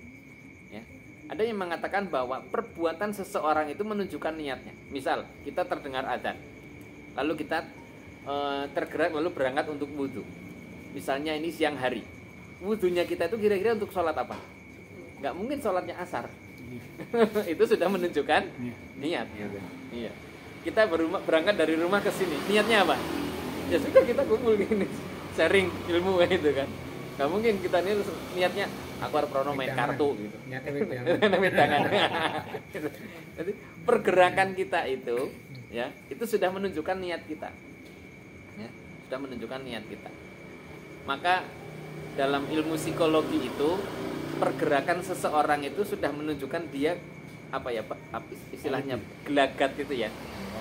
Ya. Ada yang mengatakan bahwa perbuatan seseorang itu menunjukkan niatnya. Misal kita terdengar adzan, lalu kita tergerak lalu berangkat untuk wudhu. Misalnya ini siang hari, wudhunya kita itu kira-kira untuk sholat apa? Nggak mungkin sholatnya asar. Itu sudah menunjukkan niat. Iya. Kita berangkat dari rumah ke sini, niatnya apa? Ya sudah, kita kumpul gini, sharing ilmu itu kan. Nggak mungkin kita ini niatnya aku harus prono main kartu gitu. Niatnya tangan. Jadi pergerakan kita itu, ya, itu sudah menunjukkan niat kita. Ya, sudah menunjukkan niat kita. Maka dalam ilmu psikologi itu pergerakan seseorang itu sudah menunjukkan dia istilahnya gelagat itu ya.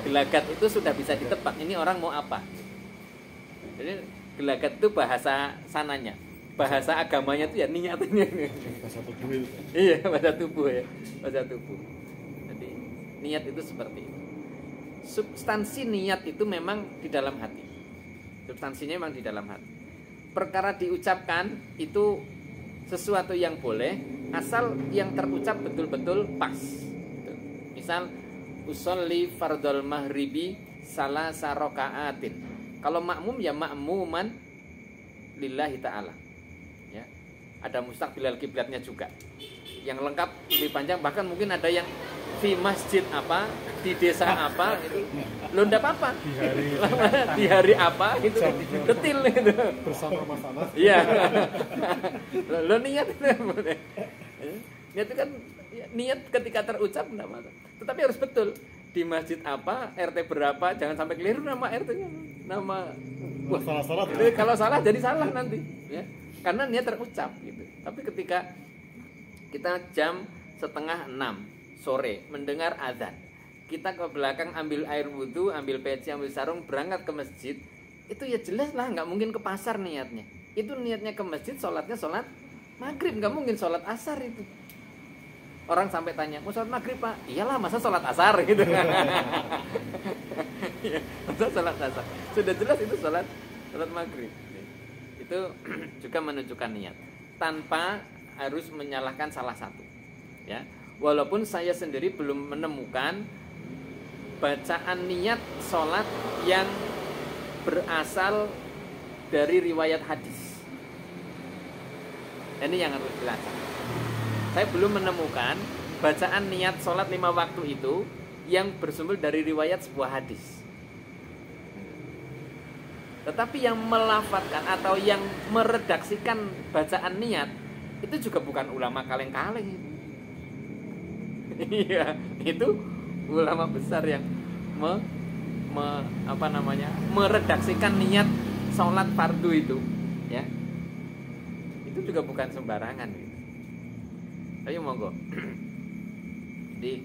Gelagat itu sudah bisa ditebak ini orang mau apa. Jadi gelagat itu bahasa sananya. Bahasa agamanya itu ya niatnya. Bahasa tubuh itu. Iya, bahasa tubuh ya. Bahasa tubuh. Jadi niat itu seperti itu. Substansi niat itu memang di dalam hati. Substansinya memang di dalam hati. Perkara diucapkan itu sesuatu yang boleh asal yang terucap betul-betul pas. Gitu. Misal usolli fardhol maghribi salasa rakaatin. Kalau makmum ya makmuman lillahi ta'ala. Ya. Ada mustaqbilal kiblatnya juga. Yang lengkap lebih panjang, bahkan mungkin ada yang di masjid apa, di desa apa itu. Lo ndak apa-apa. Di hari apa itu detil itu. Bersama Mas Anas. Iya. Lo niat itu. Niat itu kan niat ketika terucap enggak masalah. Tetapi harus betul. Di masjid apa, RT berapa, jangan sampai keliru nama RT-nya. Nama salah. Kalau salah jadi salah nanti, ya. Karena niat terucap gitu. Tapi ketika kita jam 5:30 sore mendengar azan, kita ke belakang ambil air wudhu, ambil peci, ambil sarung, berangkat ke masjid, itu ya jelas lah nggak mungkin ke pasar niatnya. Itu niatnya ke masjid, sholatnya sholat maghrib, nggak mungkin sholat asar itu. Orang sampai tanya, mau sholat maghrib pak? Iyalah, masa sholat asar gitu. Masa sholat asar? Sudah jelas itu sholat maghrib. Itu juga menunjukkan niat tanpa harus menyalahkan salah satu. Ya, walaupun saya sendiri belum menemukan bacaan niat sholat yang berasal dari riwayat hadis. Ini yang harus dilacak. Saya belum menemukan bacaan niat sholat 5 waktu itu yang bersumber dari riwayat sebuah hadis. Tetapi yang melafadzkan atau yang meredaksikan bacaan niat itu juga bukan ulama kaleng-kaleng. Iya, itu ulama besar yang meredaksikan niat sholat fardu itu, ya. Itu juga bukan sembarangan gitu. Ayo monggo. Jadi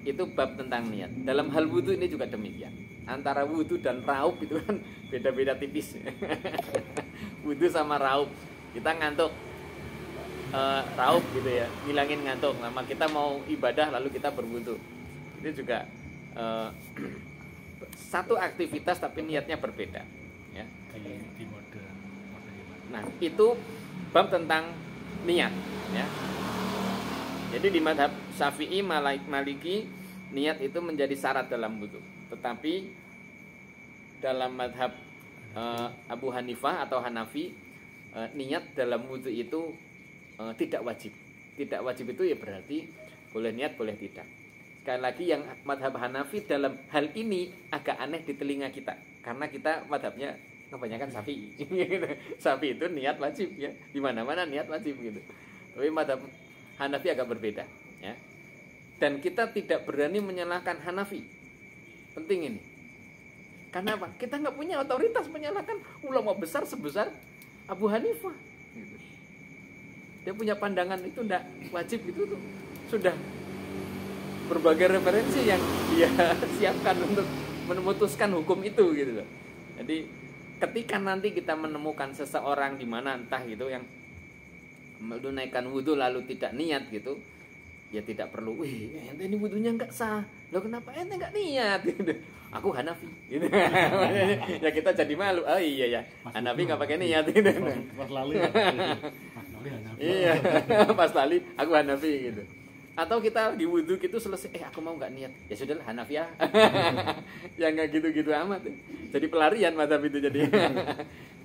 itu bab tentang niat. Dalam hal wudu ini juga demikian. Antara wudu dan raup itu kan beda-beda tipis. Wudu sama raup. Kita ngantuk raup gitu ya, ngilangin ngantuk. Lama kita mau ibadah lalu kita berwudu. Itu juga satu aktivitas tapi niatnya berbeda. Ya. Di mode Nah, itu bab tentang niat. Ya. Jadi di mazhab Syafi'i, Maliki, niat itu menjadi syarat dalam wudu. Tetapi dalam mazhab Abu Hanifah atau Hanafi, niat dalam wudu itu tidak wajib. Tidak wajib itu ya berarti boleh niat, boleh tidak. Sekali lagi yang mazhab Hanafi dalam hal ini agak aneh di telinga kita. Karena kita madhabnya kebanyakan Syafi'i. Syafi'i itu niat wajib ya, di mana-mana niat wajib gitu. Tapi madhab Hanafi agak berbeda ya. Dan kita tidak berani menyalahkan Hanafi. Penting ini. Karena apa? Kita nggak punya otoritas menyalahkan ulama besar sebesar Abu Hanifah. Gitu. Dia punya pandangan itu tidak wajib itu tuh sudah berbagai referensi yang dia siapkan untuk memutuskan hukum itu gitu loh. Jadi ketika nanti kita menemukan seseorang di mana entah gitu yang menunaikan wudhu lalu tidak niat gitu, ya tidak perlu, ente ini wudhunya nggak sah, loh kenapa ente nggak niat gitu. Aku Hanafi gitu. Ya kita jadi malu, oh iya ya Hanafi nggak pakai niat gitu. Pas lali ya. Iya pas lali aku Hanafi gitu. Atau kita lagi wudhu gitu selesai, aku mau nggak niat, ya sudahlah Hanafi ya. Ya nggak gitu-gitu amat. Jadi pelarian mazhab itu jadi.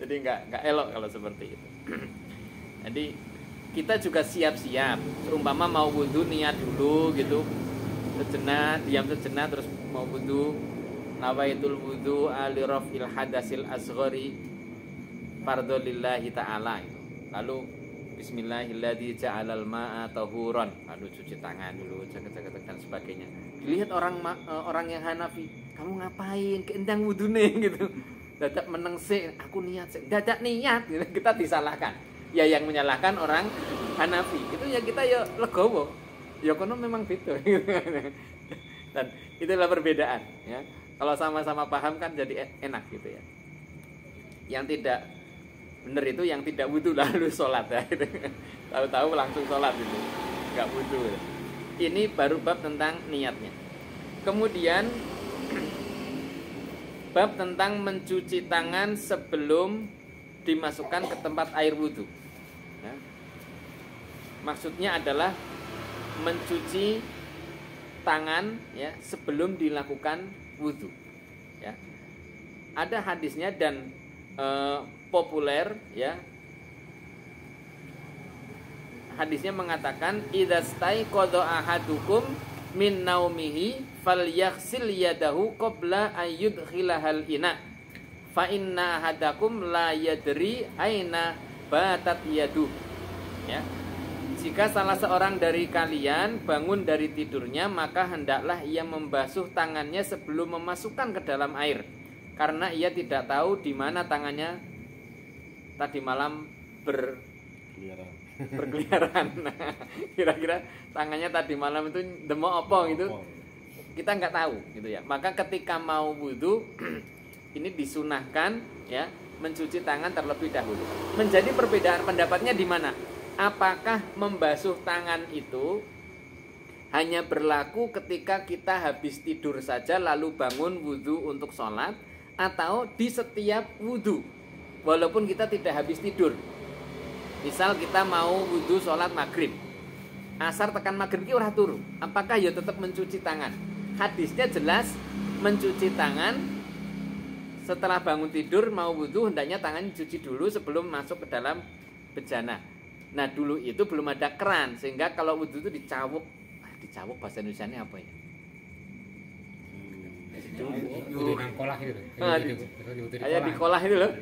Jadi nggak elok kalau seperti itu. Jadi kita juga siap-siap. Seumpama mau wudhu niat dulu gitu, sejenak, diam sejenak terus mau wudhu. Nawaitul wudhu alirafil hadasil asghari fardholillahi ta'ala. Lalu bismillahilladzi ja'alal ma'a tahuran, lalu cuci tangan dulu, jaga-jaga dan sebagainya. Dilihat orang yang Hanafi, kamu ngapain? Keendang wudune gitu. Dadak meneng sik, aku niat sik. Dadak niat gitu. Kita disalahkan. Ya yang menyalahkan orang Hanafi. Itu ya kita ya legowo. Ya kono memang beda gitu. Dan itulah perbedaan ya. Kalau sama-sama paham kan jadi enak gitu ya. Yang tidak benar itu yang tidak wudhu lalu sholat ya gitu. Tahu-tahu langsung sholat itu nggak wudhu. Ini baru bab tentang niatnya. Kemudian bab tentang mencuci tangan sebelum dimasukkan ke tempat air wudhu ya. Maksudnya adalah mencuci tangan ya sebelum dilakukan wudhu ya. Ada hadisnya dan populer ya. Hadisnya mengatakan idzastaiqadha ahadukum min naumihi falyaghsil yadahu qabla ayyudkhilahal ina fa inna ahadakum la yadri aina batat yadu ya. Jika salah seorang dari kalian bangun dari tidurnya, maka hendaklah ia membasuh tangannya sebelum memasukkan ke dalam air, karena ia tidak tahu di mana tangannya tadi malam berkeliaran. Kira-kira tangannya tadi malam itu demo apa gitu, kita nggak tahu gitu ya. Maka ketika mau wudhu ini disunahkan ya mencuci tangan terlebih dahulu. Menjadi perbedaan pendapatnya di mana? Apakah membasuh tangan itu hanya berlaku ketika kita habis tidur saja lalu bangun wudhu untuk sholat, atau di setiap wudhu walaupun kita tidak habis tidur? Misal kita mau wudhu sholat maghrib, asar tekan maghrib ki ora turu, apakah ya tetap mencuci tangan? Hadisnya jelas mencuci tangan setelah bangun tidur mau wudhu, hendaknya tangan dicuci dulu sebelum masuk ke dalam bejana. Nah dulu itu belum ada keran, sehingga kalau wudhu itu dicawuk. Dicawuk bahasa Indonesianya apa ya? Wudhu nang kolah itu. Kayak di kolah itu loh.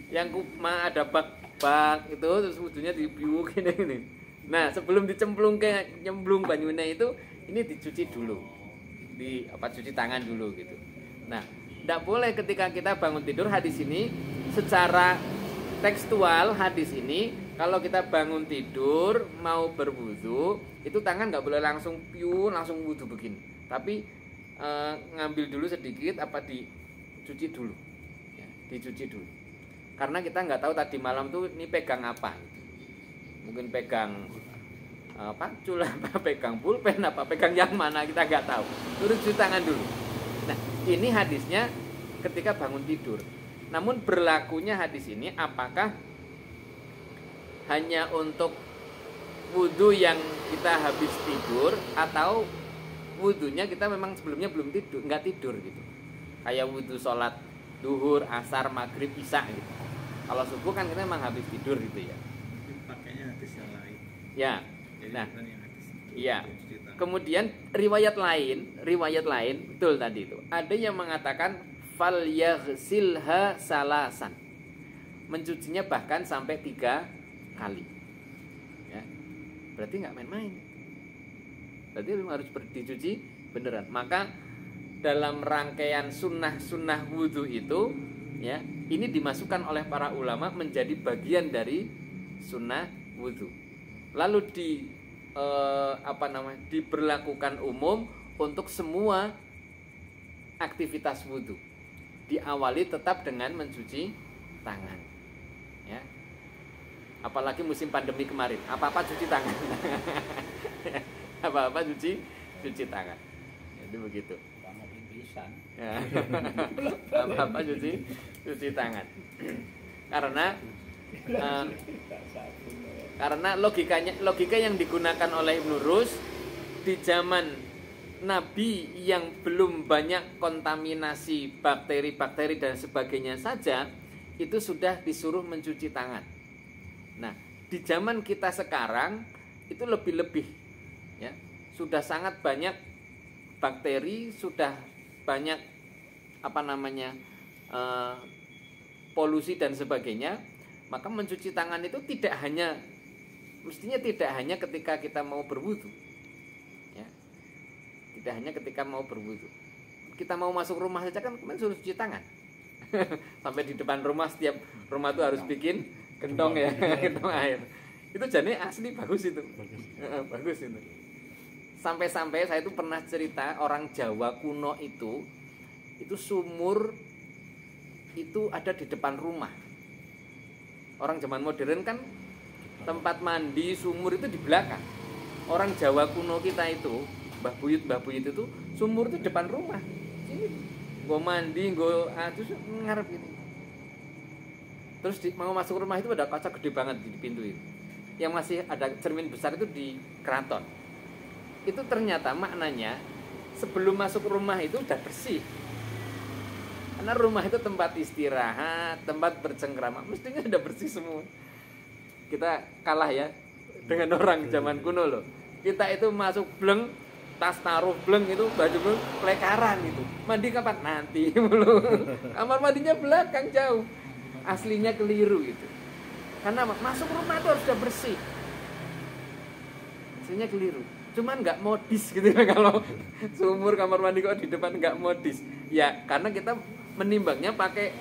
Yang ada bak-bak itu terus wudhunya dibiuk ini. Nah, sebelum nyemplung banyune itu ini dicuci dulu. Cuci tangan dulu gitu. Nah, tidak boleh ketika kita bangun tidur. Hadis ini secara tekstual hadis ini, kalau kita bangun tidur mau berwudu itu tangan nggak boleh langsung langsung wudu begini, tapi ngambil dulu sedikit dicuci dulu ya, dicuci dulu, karena kita nggak tahu tadi malam tuh ini pegang apa, mungkin pegang pacul apa, pegang pulpen apa, pegang yang mana kita nggak tahu, terus cuci tangan dulu. Nah ini hadisnya ketika bangun tidur. Namun berlakunya hadis ini apakah hanya untuk wudhu yang kita habis tidur, atau wudhunya kita memang sebelumnya belum tidur, nggak tidur gitu. Kayak wudhu sholat duhur, asar, maghrib, isya gitu. Kalau subuh kan kita memang habis tidur gitu ya. Pakainya hadis yang lain. Ya. Jadi Nah, bukan yang hadis. iya. Kemudian riwayat lain betul tadi itu. Ada yang mengatakan falyaghsilha salasan. Mencucinya bahkan sampai 3 kali. Ya. Berarti nggak main-main. Berarti harus dicuci beneran. Maka dalam rangkaian sunnah wudhu itu, ya, ini dimasukkan oleh para ulama menjadi bagian dari sunnah wudhu. Lalu diberlakukan umum untuk semua aktivitas wudhu. Diawali tetap dengan mencuci tangan, ya. Apalagi musim pandemi kemarin, apa-apa cuci tangan. Apa-apa cuci tangan. Jadi begitu. Ya. Apa-apa cuci tangan. Karena logika yang digunakan oleh Ibnu Rus di zaman Nabi yang belum banyak kontaminasi bakteri-bakteri dan sebagainya saja, itu sudah disuruh mencuci tangan. Nah, di zaman kita sekarang itu lebih-lebih, ya, sudah sangat banyak bakteri, sudah banyak polusi dan sebagainya. Maka mencuci tangan itu mestinya tidak hanya ketika kita mau berwudu, ya. Tidak hanya ketika mau berwudu. Kita mau masuk rumah saja kan suruh cuci tangan. Sampai di depan rumah, setiap rumah itu harus bikin gentong, ya, gentong air. Itu jadi asli bagus itu. Bagus itu. Sampai-sampai saya itu pernah cerita orang Jawa kuno itu sumur itu ada di depan rumah. Orang zaman modern kan tempat mandi sumur itu di belakang. Orang Jawa kuno kita itu, Mbah Buyut itu sumur itu depan rumah. Sini gue mandi, gue terus ngarep gitu. Terus mau masuk rumah itu ada kaca gede banget di pintu itu. Yang masih ada cermin besar itu di keraton. Itu ternyata maknanya sebelum masuk rumah itu udah bersih. Karena rumah itu tempat istirahat, tempat bercengkrama, mestinya udah bersih semua. Kita kalah ya dengan orang zaman kuno loh. Kita itu masuk bleng, tas taruh bleng itu, baju bleng, pelekaran itu. Mandi kapan? Nanti mulu. Kamar mandinya belakang jauh. Aslinya keliru gitu. Karena masuk rumah itu harus sudah bersih. Aslinya keliru. Cuman nggak modis gitu kalau sumur kamar mandi kok di depan nggak modis. Ya karena kita menimbangnya pakai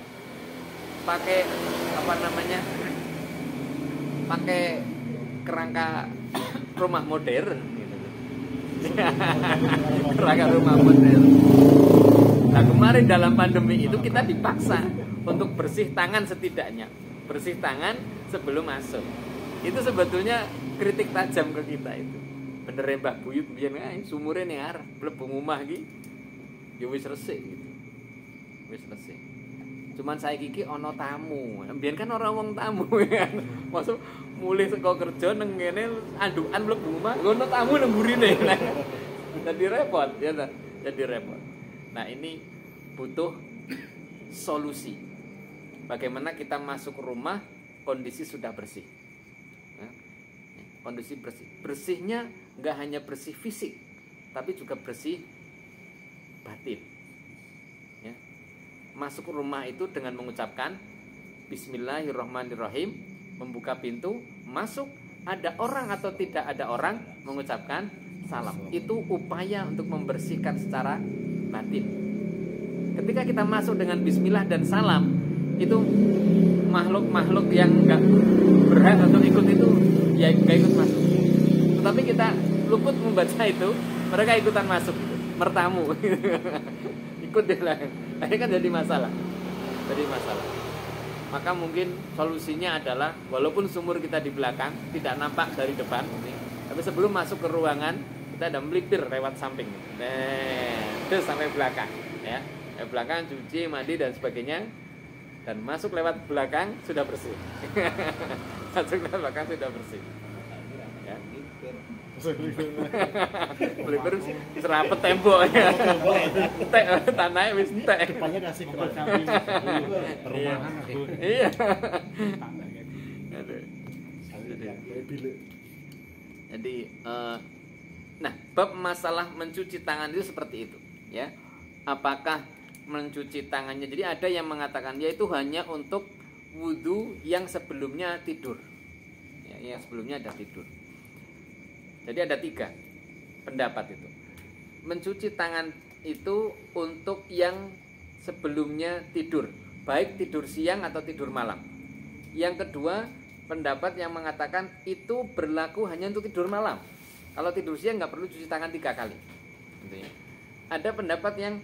kerangka rumah modern gitu. Kerangka rumah modern. Nah kemarin dalam pandemi itu kita dipaksa untuk bersih tangan setidaknya, bersih tangan sebelum masuk. Itu sebetulnya kritik tajam ke kita itu. Bener Mbah Buyut biyen ae sumure ning arep mlebu omah iki ya wis resik gitu. Wis resik. Cuman saiki iki ana tamu. Biyen kan ora wong tamu kan. Masuk mulih saka kerja nang kene andukan mlebu omah, ngono tamu nang burine. Jadi repot ya ta. Jadi repot. Nah, ini butuh solusi. Bagaimana kita masuk rumah kondisi sudah bersih. Kondisi bersih. Bersihnya enggak hanya bersih fisik, tapi juga bersih batin. Ya. Masuk rumah itu dengan mengucapkan Bismillahirrahmanirrahim, membuka pintu, masuk, ada orang atau tidak ada orang, mengucapkan salam. Itu upaya untuk membersihkan secara batin. Ketika kita masuk dengan Bismillah dan salam, itu makhluk-makhluk yang enggak berhak untuk ikut itu ya enggak ikut masuk. Tetapi kita luput membaca itu, mereka ikutan masuk gitu. Mertamu. Ikut deh lah. Ini kan jadi masalah. Jadi masalah. Maka mungkin solusinya adalah walaupun sumur kita di belakang tidak nampak dari depan, tapi sebelum masuk ke ruangan kita ada melipir lewat samping. Terus sampai belakang, ya. Dari belakang cuci, mandi dan sebagainya. Dan masuk lewat belakang sudah bersih. Masuk lewat belakang sudah bersih. Ya. Melipir serapet tembok ya. Tanahnya wis entek. Depannya kasih kepada perumahan aku. Iya. Jadi nah, bab masalah mencuci tangan itu seperti itu, ya. Apakah mencuci tangannya. Jadi ada yang mengatakan yaitu hanya untuk wudhu yang sebelumnya tidur, ya, yang sebelumnya ada tidur. Jadi ada 3 pendapat itu. Mencuci tangan itu untuk yang sebelumnya tidur, baik tidur siang atau tidur malam. Yang kedua, pendapat yang mengatakan itu berlaku hanya untuk tidur malam. Kalau tidur siang nggak perlu cuci tangan 3 kali. Gitu ya. Ada pendapat yang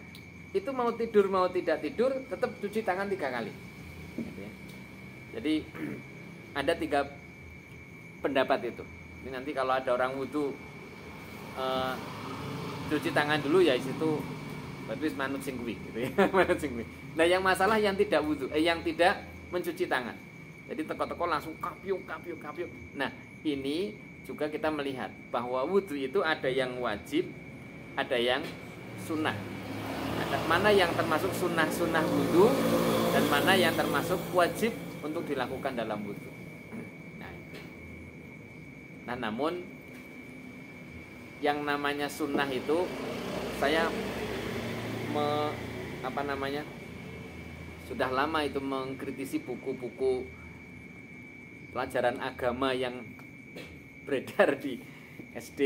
itu mau tidur mau tidak tidur tetap cuci tangan 3 kali. Gitu ya. Jadi ada 3 pendapat itu. Ini nanti kalau ada orang wudhu cuci tangan dulu ya situ berarti manut sing kuwi gitu ya. Manut sing kuwi. Nah, yang masalah yang tidak wudhu yang tidak mencuci tangan. Jadi teko-teko langsung kapyuk. Nah, ini juga kita melihat bahwa wudhu itu ada yang wajib, ada yang sunnah. Ada mana yang termasuk sunnah wudhu dan mana yang termasuk wajib untuk dilakukan dalam wudhu. Nah, namun yang namanya sunnah itu saya sudah lama itu mengkritisi buku-buku pelajaran agama yang beredar di SD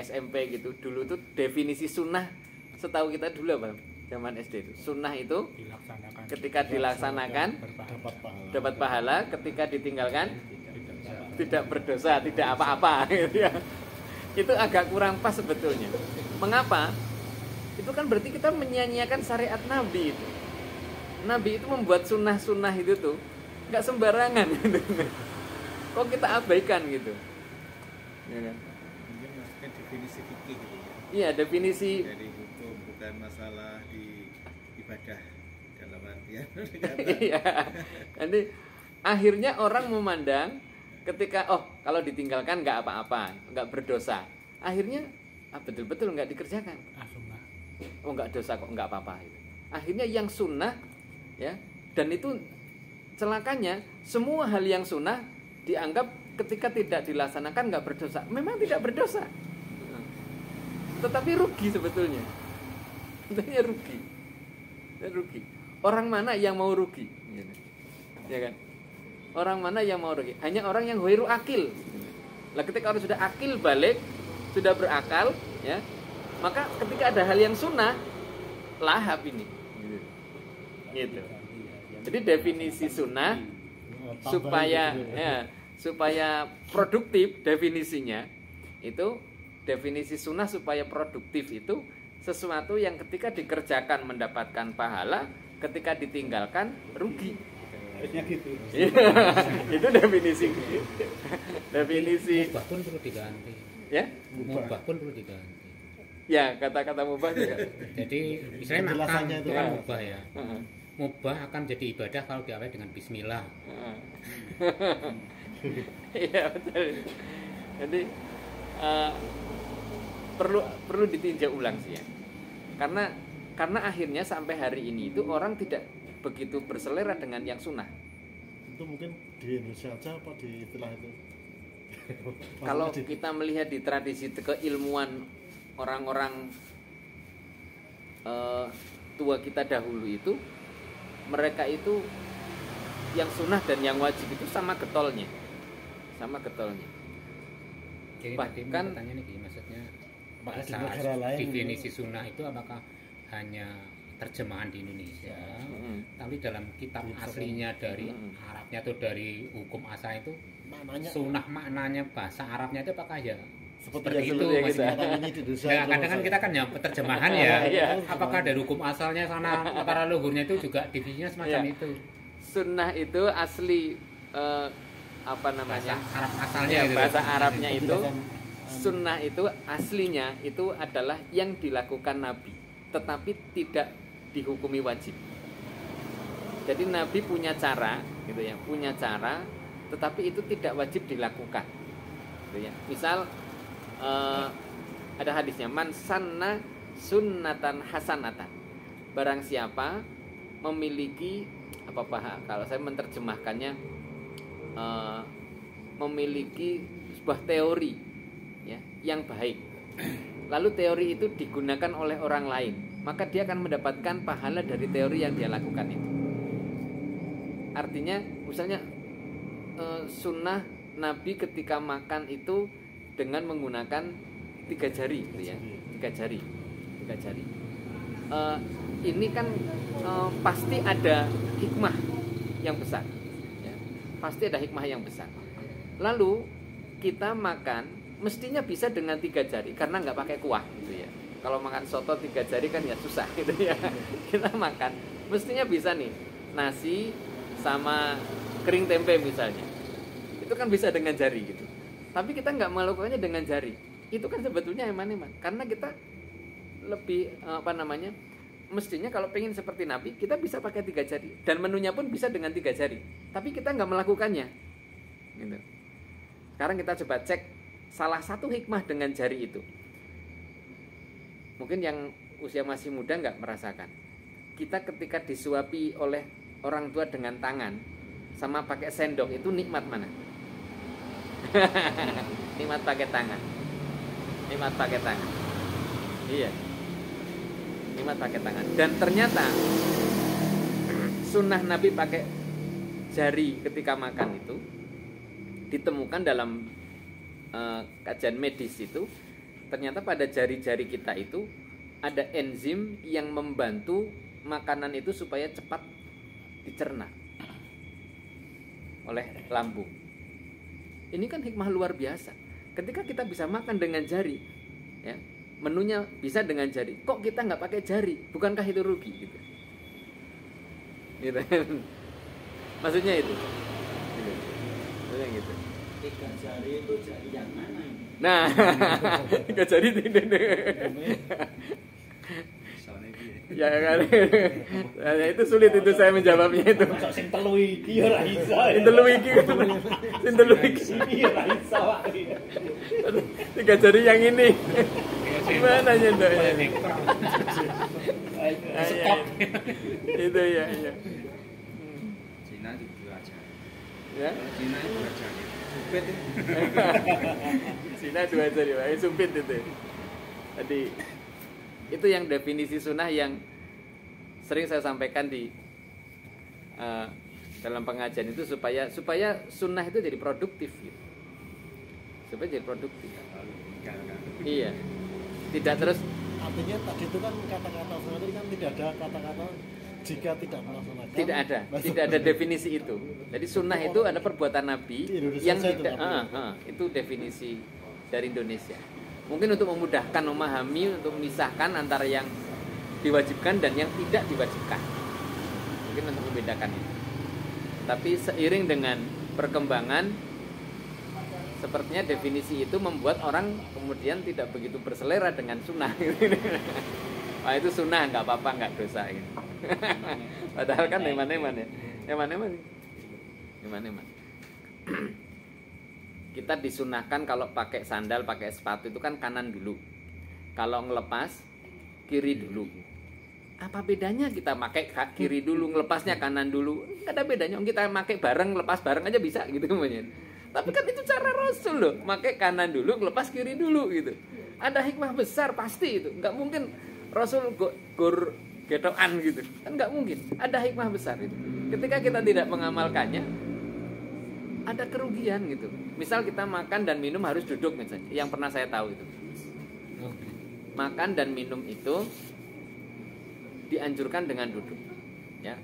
SMP gitu. Dulu tuh definisi sunnah setahu kita dulu apa zaman SD itu. Sunnah itu ketika dilaksanakan dapat pahala, ketika ditinggalkan tidak berdosa, tidak apa-apa gitu ya. Itu agak kurang pas sebetulnya. Mengapa? Itu kan berarti kita menyanyiakan syariat Nabi itu. Nabi itu membuat sunnah-sunnah itu tuh nggak sembarangan gitu. Kok kita abaikan gitu? Ya kan? Mungkin maksudnya definisi fikih gitu ya. Iya, definisi Dari hukum, bukan masalah di ibadah dalam artian. Iya. Nanti akhirnya orang memandang ketika kalau ditinggalkan nggak apa-apa, nggak berdosa. Akhirnya betul-betul nggak dikerjakan. Nggak dosa kok, nggak apa-apa. Akhirnya yang sunnah ya, dan itu celakanya semua hal yang sunnah dianggap ketika tidak dilaksanakan nggak berdosa. Memang tidak berdosa, tetapi rugi sebetulnya. Sebetulnya rugi. Orang mana yang mau rugi? Ya kan? Orang mana yang mau rugi? Hanya orang yang ghairu akil. Lah ketika orang sudah akil balik, sudah berakal, ya, maka ketika ada hal yang sunnah, lahap ini. Gitu. Jadi definisi sunnah supaya produktif definisinya itu definisi sunnah supaya produktif itu sesuatu yang ketika dikerjakan mendapatkan pahala, ketika ditinggalkan rugi. Gitu. Itu definisi. Mubah pun perlu diganti. Ya? Mubah pun perlu diganti. Ya, kata-kata mubah juga. Jadi misalnya makan itu kan ya. mubah ya. Mubah akan jadi ibadah kalau diawali dengan bismillah. Iya, betul. Jadi perlu ditinjau ulang sih ya. Karena akhirnya sampai hari ini itu orang tidak begitu berselera dengan yang sunnah. Itu mungkin di Indonesia aja apa di istilah itu? Kalau kita melihat di tradisi keilmuan orang-orang tua kita dahulu itu, mereka itu yang sunnah dan yang wajib itu sama getolnya. Jadi Bahkan tadi nih maksudnya saat definisi sunnah itu apakah hanya terjemahan di Indonesia, tapi dalam kitab aslinya dari Arabnya atau dari hukum asal itu maknanya, sunnah maknanya bahasa Arabnya itu apakah ya seperti itu maksudnya? Nah, kadang kan kita kan yang terjemahan ya, apakah dari hukum asalnya sana para leluhurnya itu juga definisinya semacam itu? Sunnah itu asli Bahasa Arab asalnya gitu. Bahasa Arabnya itu sunnah itu aslinya itu adalah yang dilakukan Nabi, tetapi tidak dihukumi wajib. Jadi Nabi punya cara, gitu ya, tetapi itu tidak wajib dilakukan. Gitu ya. Misal ada hadisnya, man sanna sunnatan hasanatan. Barang siapa memiliki kalau saya menerjemahkannya memiliki sebuah teori ya yang baik. Lalu teori itu digunakan oleh orang lain. maka dia akan mendapatkan pahala dari teori yang dia lakukan itu. Artinya misalnya sunnah Nabi ketika makan itu dengan menggunakan 3 jari gitu ya, 3 jari. Ini kan pasti ada hikmah yang besar ya. Pasti ada hikmah yang besar. Lalu kita makan mestinya bisa dengan 3 jari karena nggak pakai kuah gitu ya. Kalau makan soto 3 jari kan ya susah gitu ya. Kita makan mestinya bisa nih, nasi sama kering tempe misalnya, itu kan bisa dengan jari gitu. Tapi kita nggak melakukannya dengan jari, itu kan sebetulnya eman-eman. Karena kita lebih mestinya kalau pengen seperti Nabi, kita bisa pakai 3 jari dan menunya pun bisa dengan 3 jari. Tapi kita nggak melakukannya gitu. Sekarang kita coba cek salah satu hikmah dengan jari itu. Mungkin yang usia masih muda nggak merasakan. Kita ketika disuapi oleh orang tua dengan tangan sama pakai sendok, itu nikmat mana? Nikmat pakai tangan. Iya, nikmat pakai tangan. Dan ternyata sunnah Nabi pakai jari ketika makan itu ditemukan dalam kajian medis itu. Ternyata pada jari-jari kita itu ada enzim yang membantu makanan itu supaya cepat dicerna oleh lambung. Ini kan hikmah luar biasa. Ketika kita bisa makan dengan jari, ya, menunya bisa dengan jari. Kok kita nggak pakai jari? Bukankah itu rugi? Gitu. Maksudnya itu. Maksudnya gitu. 3 jari itu jari yang mana? Nah, 3 jari ya kan. Nah, itu sulit itu saya menjawabnya itu. Masuk sing telu iki ora iso. Sing telu iki. Ora iso. 3 jari yang ini. Gimana nyendoknya? Stop. Itu ya. Cina itu 2 jari. Ya. Cina itu 2 jari. Sumpit itu. Cina 2 jari, sumpit itu. Tadi itu yang definisi sunnah yang sering saya sampaikan di dalam pengajian itu supaya sunnah itu jadi produktif gitu. Supaya jadi produktif. Iya. Tidak terus. Artinya tadi itu kan kata-kata sunnah tadi kan tidak ada kata-kata jika tidak melaksanakan. Tidak ada definisi itu. Jadi sunnah itu ada perbuatan Nabi yang tidak. Itu definisi dari Indonesia. Mungkin untuk memudahkan memahami, untuk memisahkan antara yang diwajibkan dan yang tidak diwajibkan. Mungkin untuk membedakan itu. Tapi seiring dengan perkembangan, sepertinya definisi itu membuat orang kemudian tidak begitu berselera dengan sunnah. Wah, itu sunnah, nggak apa-apa, nggak dosa. Gitu. Padahal kan eman-eman ya. Eman-eman. Kita disunahkan kalau pakai sandal, pakai sepatu itu kan kanan dulu. Kalau ngelepas, kiri dulu. Apa bedanya kita pakai kiri dulu, ngelepasnya kanan dulu? Nggak ada bedanya. Kita pakai bareng, lepas bareng aja bisa gitu kemudian. Tapi kan itu cara Rasul loh, pakai kanan dulu, ngelepas kiri dulu gitu. Ada hikmah besar pasti itu. Nggak mungkin Rasul gor getokan gitu. Kan nggak mungkin. Ada hikmah besar itu. Ketika kita tidak mengamalkannya, ada kerugian gitu. Misal kita makan dan minum harus duduk misalnya. Yang pernah saya tahu itu. Makan dan minum itu dianjurkan dengan duduk. Ya.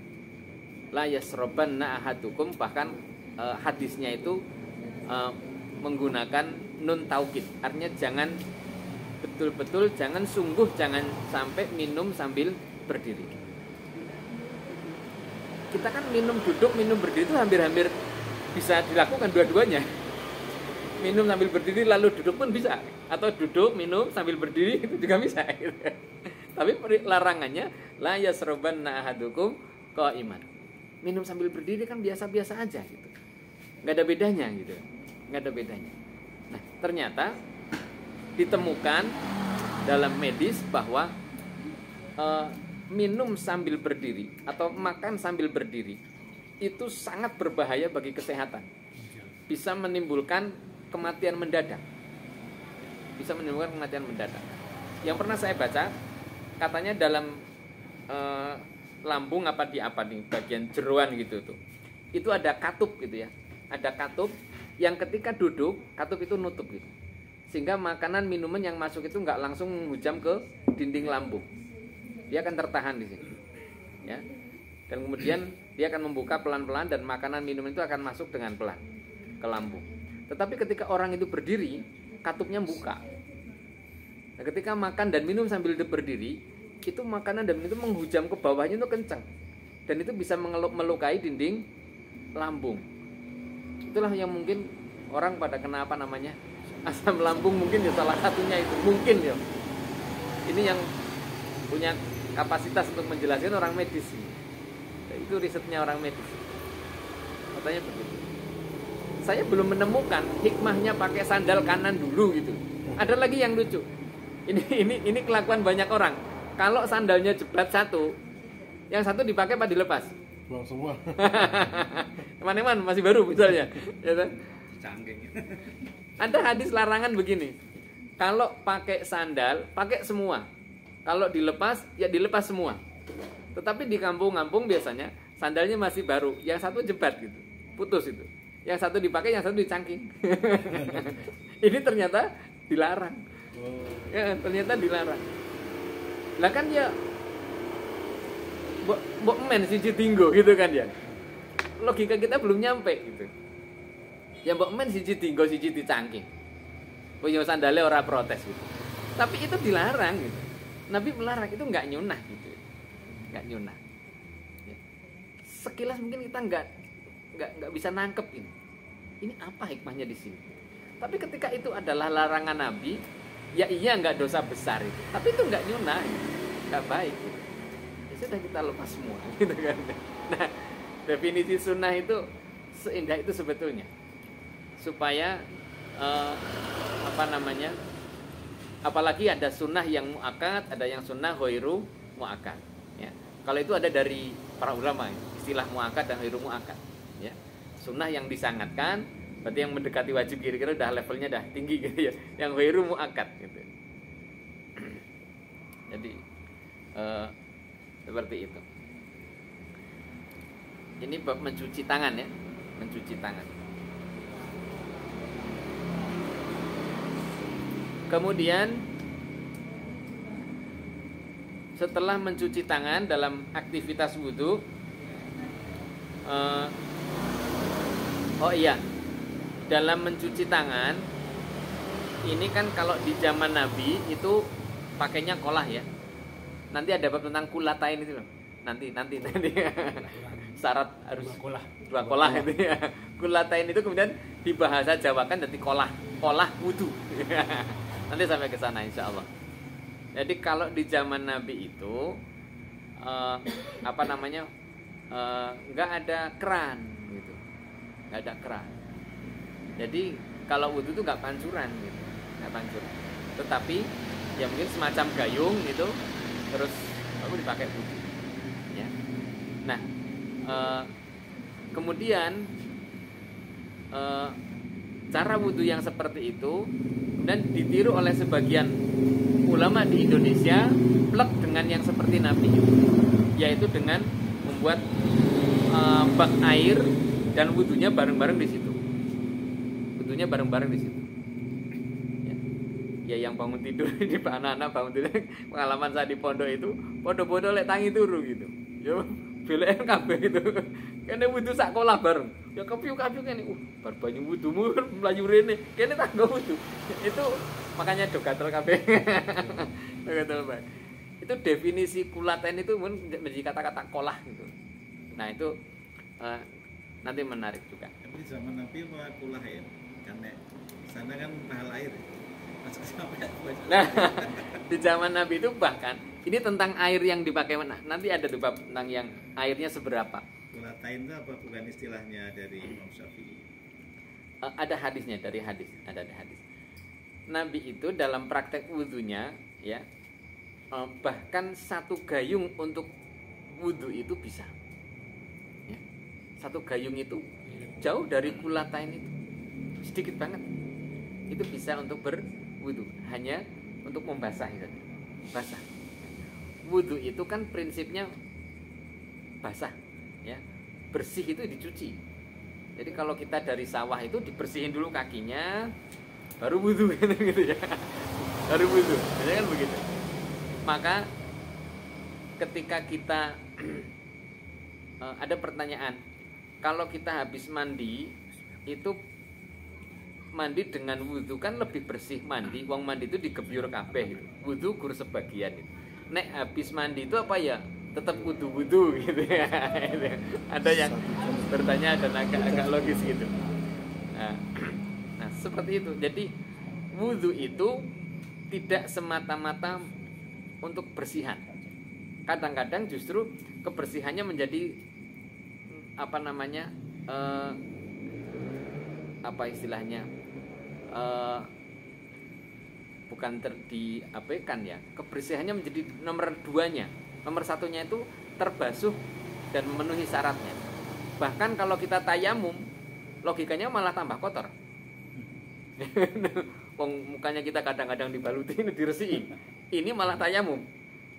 La yasrobanna ahadukum, bahkan hadisnya itu menggunakan nun taukid. Artinya jangan betul-betul, jangan sungguh, jangan sampai minum sambil berdiri. Kita kan minum duduk, minum berdiri itu hampir-hampir bisa dilakukan dua-duanya. Minum sambil berdiri lalu duduk pun bisa, atau duduk minum sambil berdiri itu juga bisa gitu. Tapi larangannya la yasrobanna ahadukum qaiman. Minum sambil berdiri kan biasa-biasa aja gitu. Enggak ada bedanya gitu. Enggak ada bedanya. Nah, ternyata ditemukan dalam medis bahwa minum sambil berdiri atau makan sambil berdiri itu sangat berbahaya bagi kesehatan. Bisa menimbulkan kematian mendadak. Bisa menimbulkan kematian mendadak. Yang pernah saya baca, katanya dalam lambung apa di bagian jeroan gitu tuh. Itu ada katup gitu ya. Ada katup yang ketika duduk, katup itu nutup gitu. Sehingga makanan minuman yang masuk itu nggak langsung menghujam ke dinding lambung. Dia akan tertahan di sini. Ya. Dan kemudian dia akan membuka pelan-pelan dan makanan minuman itu akan masuk dengan pelan ke lambung. Tetapi ketika orang itu berdiri, katupnya buka. Nah, ketika makan dan minum sambil berdiri, itu makanan dan minum itu menghujam ke bawahnya itu kencang. Dan itu bisa melukai dinding lambung. Itulah yang mungkin orang pada kenapa namanya asam lambung, mungkin ya salah satunya itu. Mungkin ya. Ini yang punya kapasitas untuk menjelaskan orang medis. Itu risetnya orang medis. Katanya begitu. Saya belum menemukan hikmahnya pakai sandal kanan dulu gitu. Ada lagi yang lucu. Ini kelakuan banyak orang. Kalau sandalnya jeblat satu, yang satu dipakai apa dilepas? Buang semua. Teman-teman masih baru misalnya. Ya kan? Canggih. Ada hadis larangan begini. Kalau pakai sandal, pakai semua. Kalau dilepas, ya dilepas semua. Tetapi di kampung-kampung biasanya sandalnya masih baru, yang satu jebat gitu, putus itu. Yang satu dipakai, yang satu dicangking. Ini ternyata dilarang. Ya, ternyata dilarang. Lah kan ya mbok men siji tinggo gitu kan ya. Logika kita belum nyampe gitu. Ya mbok men siji tinggo siji dicangking. Punya sandalnya ora protes gitu. Tapi itu dilarang gitu. Nabi melarang, itu enggak nyunah gitu. Enggak nyunah. Ya. Sekilas mungkin kita enggak bisa nangkep ini. Ini apa hikmahnya di sini? Tapi ketika itu adalah larangan Nabi, ya iya nggak dosa besar itu, tapi itu nggak nyunah, nggak baik gitu. Ya sudah kita lepas semua gitu kan. Nah, definisi sunnah itu seindah itu sebetulnya, supaya apalagi ada sunnah yang muakkad, ada yang sunnah ghairu muakkad ya. Kalau itu ada dari para ulama, istilah muakkad dan ghairu muakkad ya. Sunnah yang disangatkan berarti yang mendekati wajib, kira-kira udah levelnya udah tinggi gitu ya. Yang ghairu muakkad gitu. Jadi seperti itu. Ini bab mencuci tangan ya, mencuci tangan. Kemudian setelah mencuci tangan dalam aktivitas wudhu, dalam mencuci tangan ini kan kalau di zaman Nabi itu pakainya kolah ya. Nanti ada bab tentang kulatain itu loh. Nanti. Syarat harus dua kolah itu ya. Kulatain itu kemudian dibahasa Jawakan jadi kolah wudu. Nanti sampai ke sana insya Allah. Jadi kalau di zaman Nabi itu nggak ada keran gitu, nggak ada keran. Jadi kalau wudu itu nggak pancuran gitu, nggak pancuran. Tetapi ya mungkin semacam gayung gitu, terus aku dipakai wudu. Ya. Nah, kemudian cara wudu yang seperti itu dan ditiru oleh sebagian ulama di Indonesia plek dengan yang seperti Nabi, yaitu dengan membuat bak air dan wudunya bareng-bareng di situ. Wudunya bareng-bareng di situ. Ya yang bangun tidur di anak-anak bangun tidur, pengalaman saya di pondok itu, pondok-pondok lek tangi turu gitu. Ya beleken kabeh gitu. Kene wudu sak kolah bareng. Ya kapiu-kapiu kene, bar banyu wudumu mlayu rene. Kene tanggo wudu. Itu makanya do gatel kabeh. Gatel bae. Itu definisi kulaten itu menjadi kata-kata kolah gitu. Nah, itu nanti menarik juga. Tapi di zaman Nabi apa kulah ya? Karena sana kan mahal air. Nah, di zaman Nabi itu bahkan ini tentang air yang dipakai. Nanti ada tuh bab tentang yang airnya seberapa. Kulatain itu apa, bukan istilahnya dari Imam Syafi'i? Ada hadisnya, dari hadis, ada hadis. Nabi itu dalam praktek wudunya ya, bahkan satu gayung untuk wudu itu bisa. Ya. Satu gayung itu jauh dari kulatain itu, sedikit banget. Itu bisa untuk berwudu, hanya untuk membasahi saja, basah. wudhu itu kan prinsipnya basah, ya, bersih itu dicuci. Jadi kalau kita dari sawah itu dibersihin dulu kakinya, baru wudhu gitu ya, baru wudhu, jadi kan begitu. Maka ketika kita ada pertanyaan, kalau kita habis mandi itu mandi dengan wudhu kan lebih bersih mandi, wong mandi itu digebyur kabeh gitu. Wudhu gur sebagian gitu. Nek habis mandi itu apa ya? Tetap wudhu gitu ya. Ada yang bertanya dan agak logis gitu. Nah, seperti itu. Jadi wudhu itu tidak semata-mata untuk bersihan. Kadang-kadang justru kebersihannya menjadi apa namanya? Apa istilahnya? Bukan diabaikan ya. Kebersihannya menjadi nomor 2-nya. Nomor 1-nya itu terbasuh dan memenuhi syaratnya. Bahkan kalau kita tayamum, logikanya malah tambah kotor. Wong mukanya kita kadang-kadang dibaluti, diresihin. Ini malah tayamum.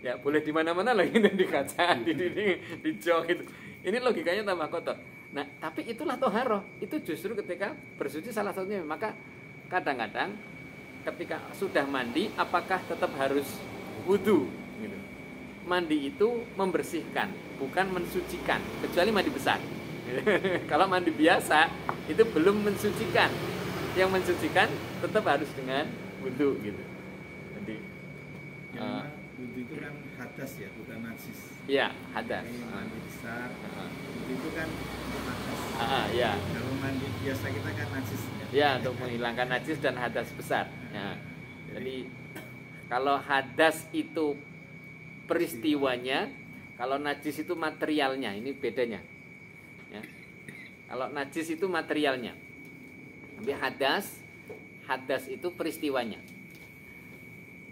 Ya, boleh di mana-mana lagi di kaca, di jok itu. Ini logikanya tambah kotor. Nah, tapi itulah toharoh. Itu justru ketika bersuci salah satunya. Maka kadang-kadang ketika sudah mandi, apakah tetap harus wudhu? Gitu. Mandi itu membersihkan, bukan mensucikan. Kecuali mandi besar. Kalau mandi biasa, itu belum mensucikan. Yang mensucikan tetap harus dengan wudhu gitu. Jadi, wudhu itu kan hadas ya, bukan najis. Iya, hadas. Mandi besar. Wudhu itu kan hadas. Ya. Kalau mandi biasa kita kan najis. Ya, untuk menghilangkan najis dan hadas besar. Ya. Jadi kalau hadas itu peristiwanya, kalau najis itu materialnya. Ini bedanya. Ya. Kalau najis itu materialnya. Tapi hadas itu peristiwanya.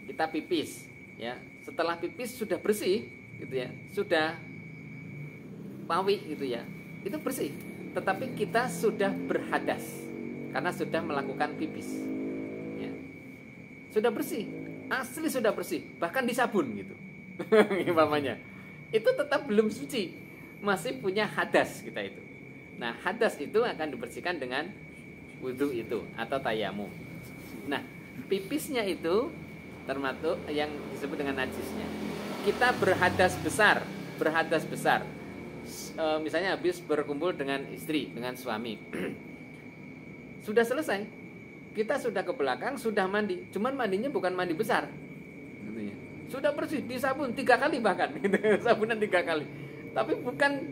Kita pipis, ya. Setelah pipis sudah bersih, gitu ya. Sudah pawi gitu ya. Itu bersih. Tetapi kita sudah berhadas karena sudah melakukan pipis. Ya. Sudah bersih, asli sudah bersih, bahkan disabun gitu. Umpamanya. Itu tetap belum suci, masih punya hadas kita itu. Nah, hadas itu akan dibersihkan dengan wudhu itu atau tayamum. Nah, pipisnya itu termasuk yang disebut dengan najisnya. Kita berhadas besar. Misalnya habis berkumpul dengan istri, dengan suami. Sudah selesai. Kita sudah ke belakang, sudah mandi. Cuman mandinya bukan mandi besar. Gitu ya. Sudah bersih, disabun 3 kali bahkan. Gitu. Sabunan 3 kali. Tapi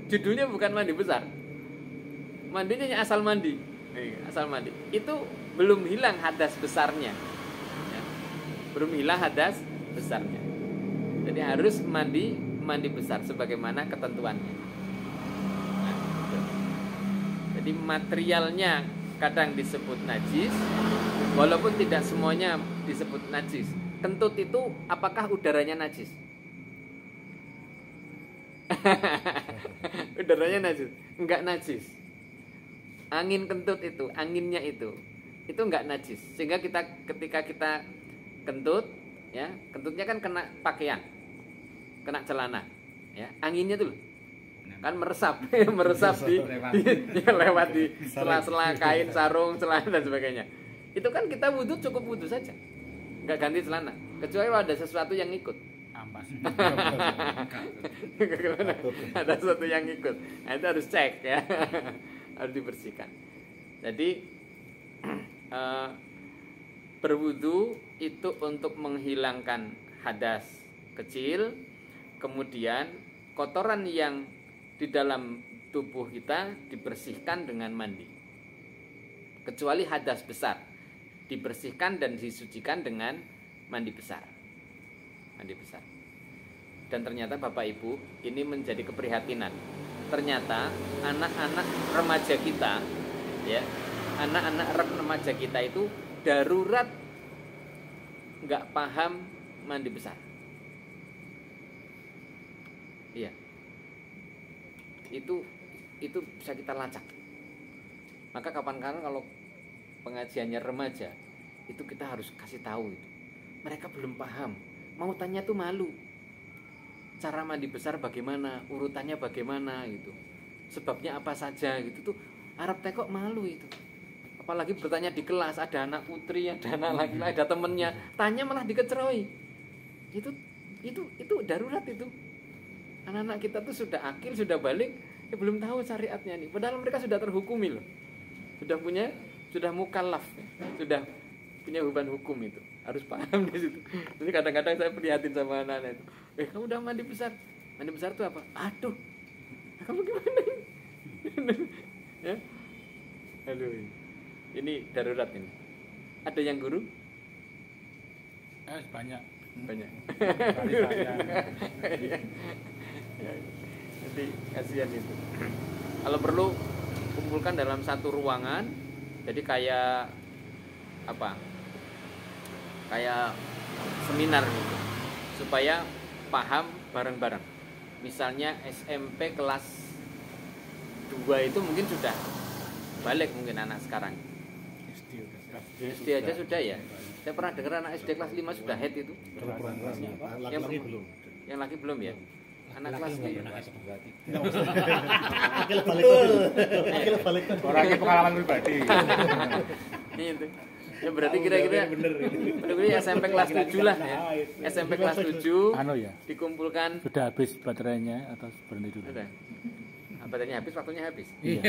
judulnya bukan mandi besar. Mandinya asal mandi. Asal mandi. Itu belum hilang hadas besarnya. Ya. Belum hilang hadas besarnya. Jadi harus mandi besar sebagaimana ketentuannya. Nah, gitu. Jadi materialnya kadang disebut najis, walaupun tidak semuanya disebut najis. Kentut itu apakah udaranya najis? Udaranya najis? Enggak najis. Angin kentut itu, anginnya itu enggak najis. Sehingga ketika kita kentut, ya, kentutnya kan kena pakaian, kena celana, ya, anginnya tuh kan meresap lewat di sela-sela kain, sarung, celana dan sebagainya. Itu kan kita wudhu cukup wudhu saja, nggak ganti celana, kecuali kalau ada sesuatu yang ikut. Ada sesuatu yang ikut, nah, itu harus cek ya. Harus dibersihkan. Jadi berwudu itu untuk menghilangkan hadas kecil, kemudian kotoran yang di dalam tubuh kita dibersihkan dengan mandi. Kecuali hadas besar, dibersihkan dan disucikan dengan mandi besar. Mandi besar. Dan ternyata Bapak Ibu, ini menjadi keprihatinan. Ternyata anak-anak remaja kita, ya, anak-anak remaja kita itu darurat nggak paham mandi besar. Iya, itu bisa kita lacak. Maka kapan-kapan kalau pengajiannya remaja, itu kita harus kasih tahu itu. Mereka belum paham, mau tanya tuh malu. cara mandi besar bagaimana, urutannya bagaimana gitu, sebabnya apa saja gitu tuh. Arab teh kok malu itu, apalagi bertanya di kelas, ada anak putri, ada anak laki-laki, ada temennya, tanya malah dikecerai. Itu darurat itu. Anak-anak kita tuh sudah akil, sudah balik, belum tahu syariatnya nih, padahal mereka sudah terhukumi loh, sudah mukallaf, sudah punya beban hukum itu, harus paham di situ. Jadi kadang-kadang saya prihatin sama anak-anak itu. Kamu udah mandi besar tuh apa? Aduh, kamu gimana ini? Ya, aduh, ini darurat ini. Ada yang guru? Banyak. Jadi kasihan itu. Kalau perlu kumpulkan dalam satu ruangan. Jadi kayak apa? Kayak seminar gitu, supaya paham bareng-bareng. Misalnya SMP kelas 2 itu mungkin sudah balik, mungkin anak sekarang. SD aja sudah ya. Saya pernah dengar anak SD kelas 5 sudah head itu. Laki-laki belum. Yang laki belum ya. Anak kelas 5. Akil balik. Orangnya pengalaman pribadi. Itu. Ya berarti kira-kira SMP kelas 7 lah ya. SMP kelas 7 Ya. dikumpulkan. Sudah habis baterainya atau berhenti dulu? Sudah. Baterainya habis, waktunya habis. Iya.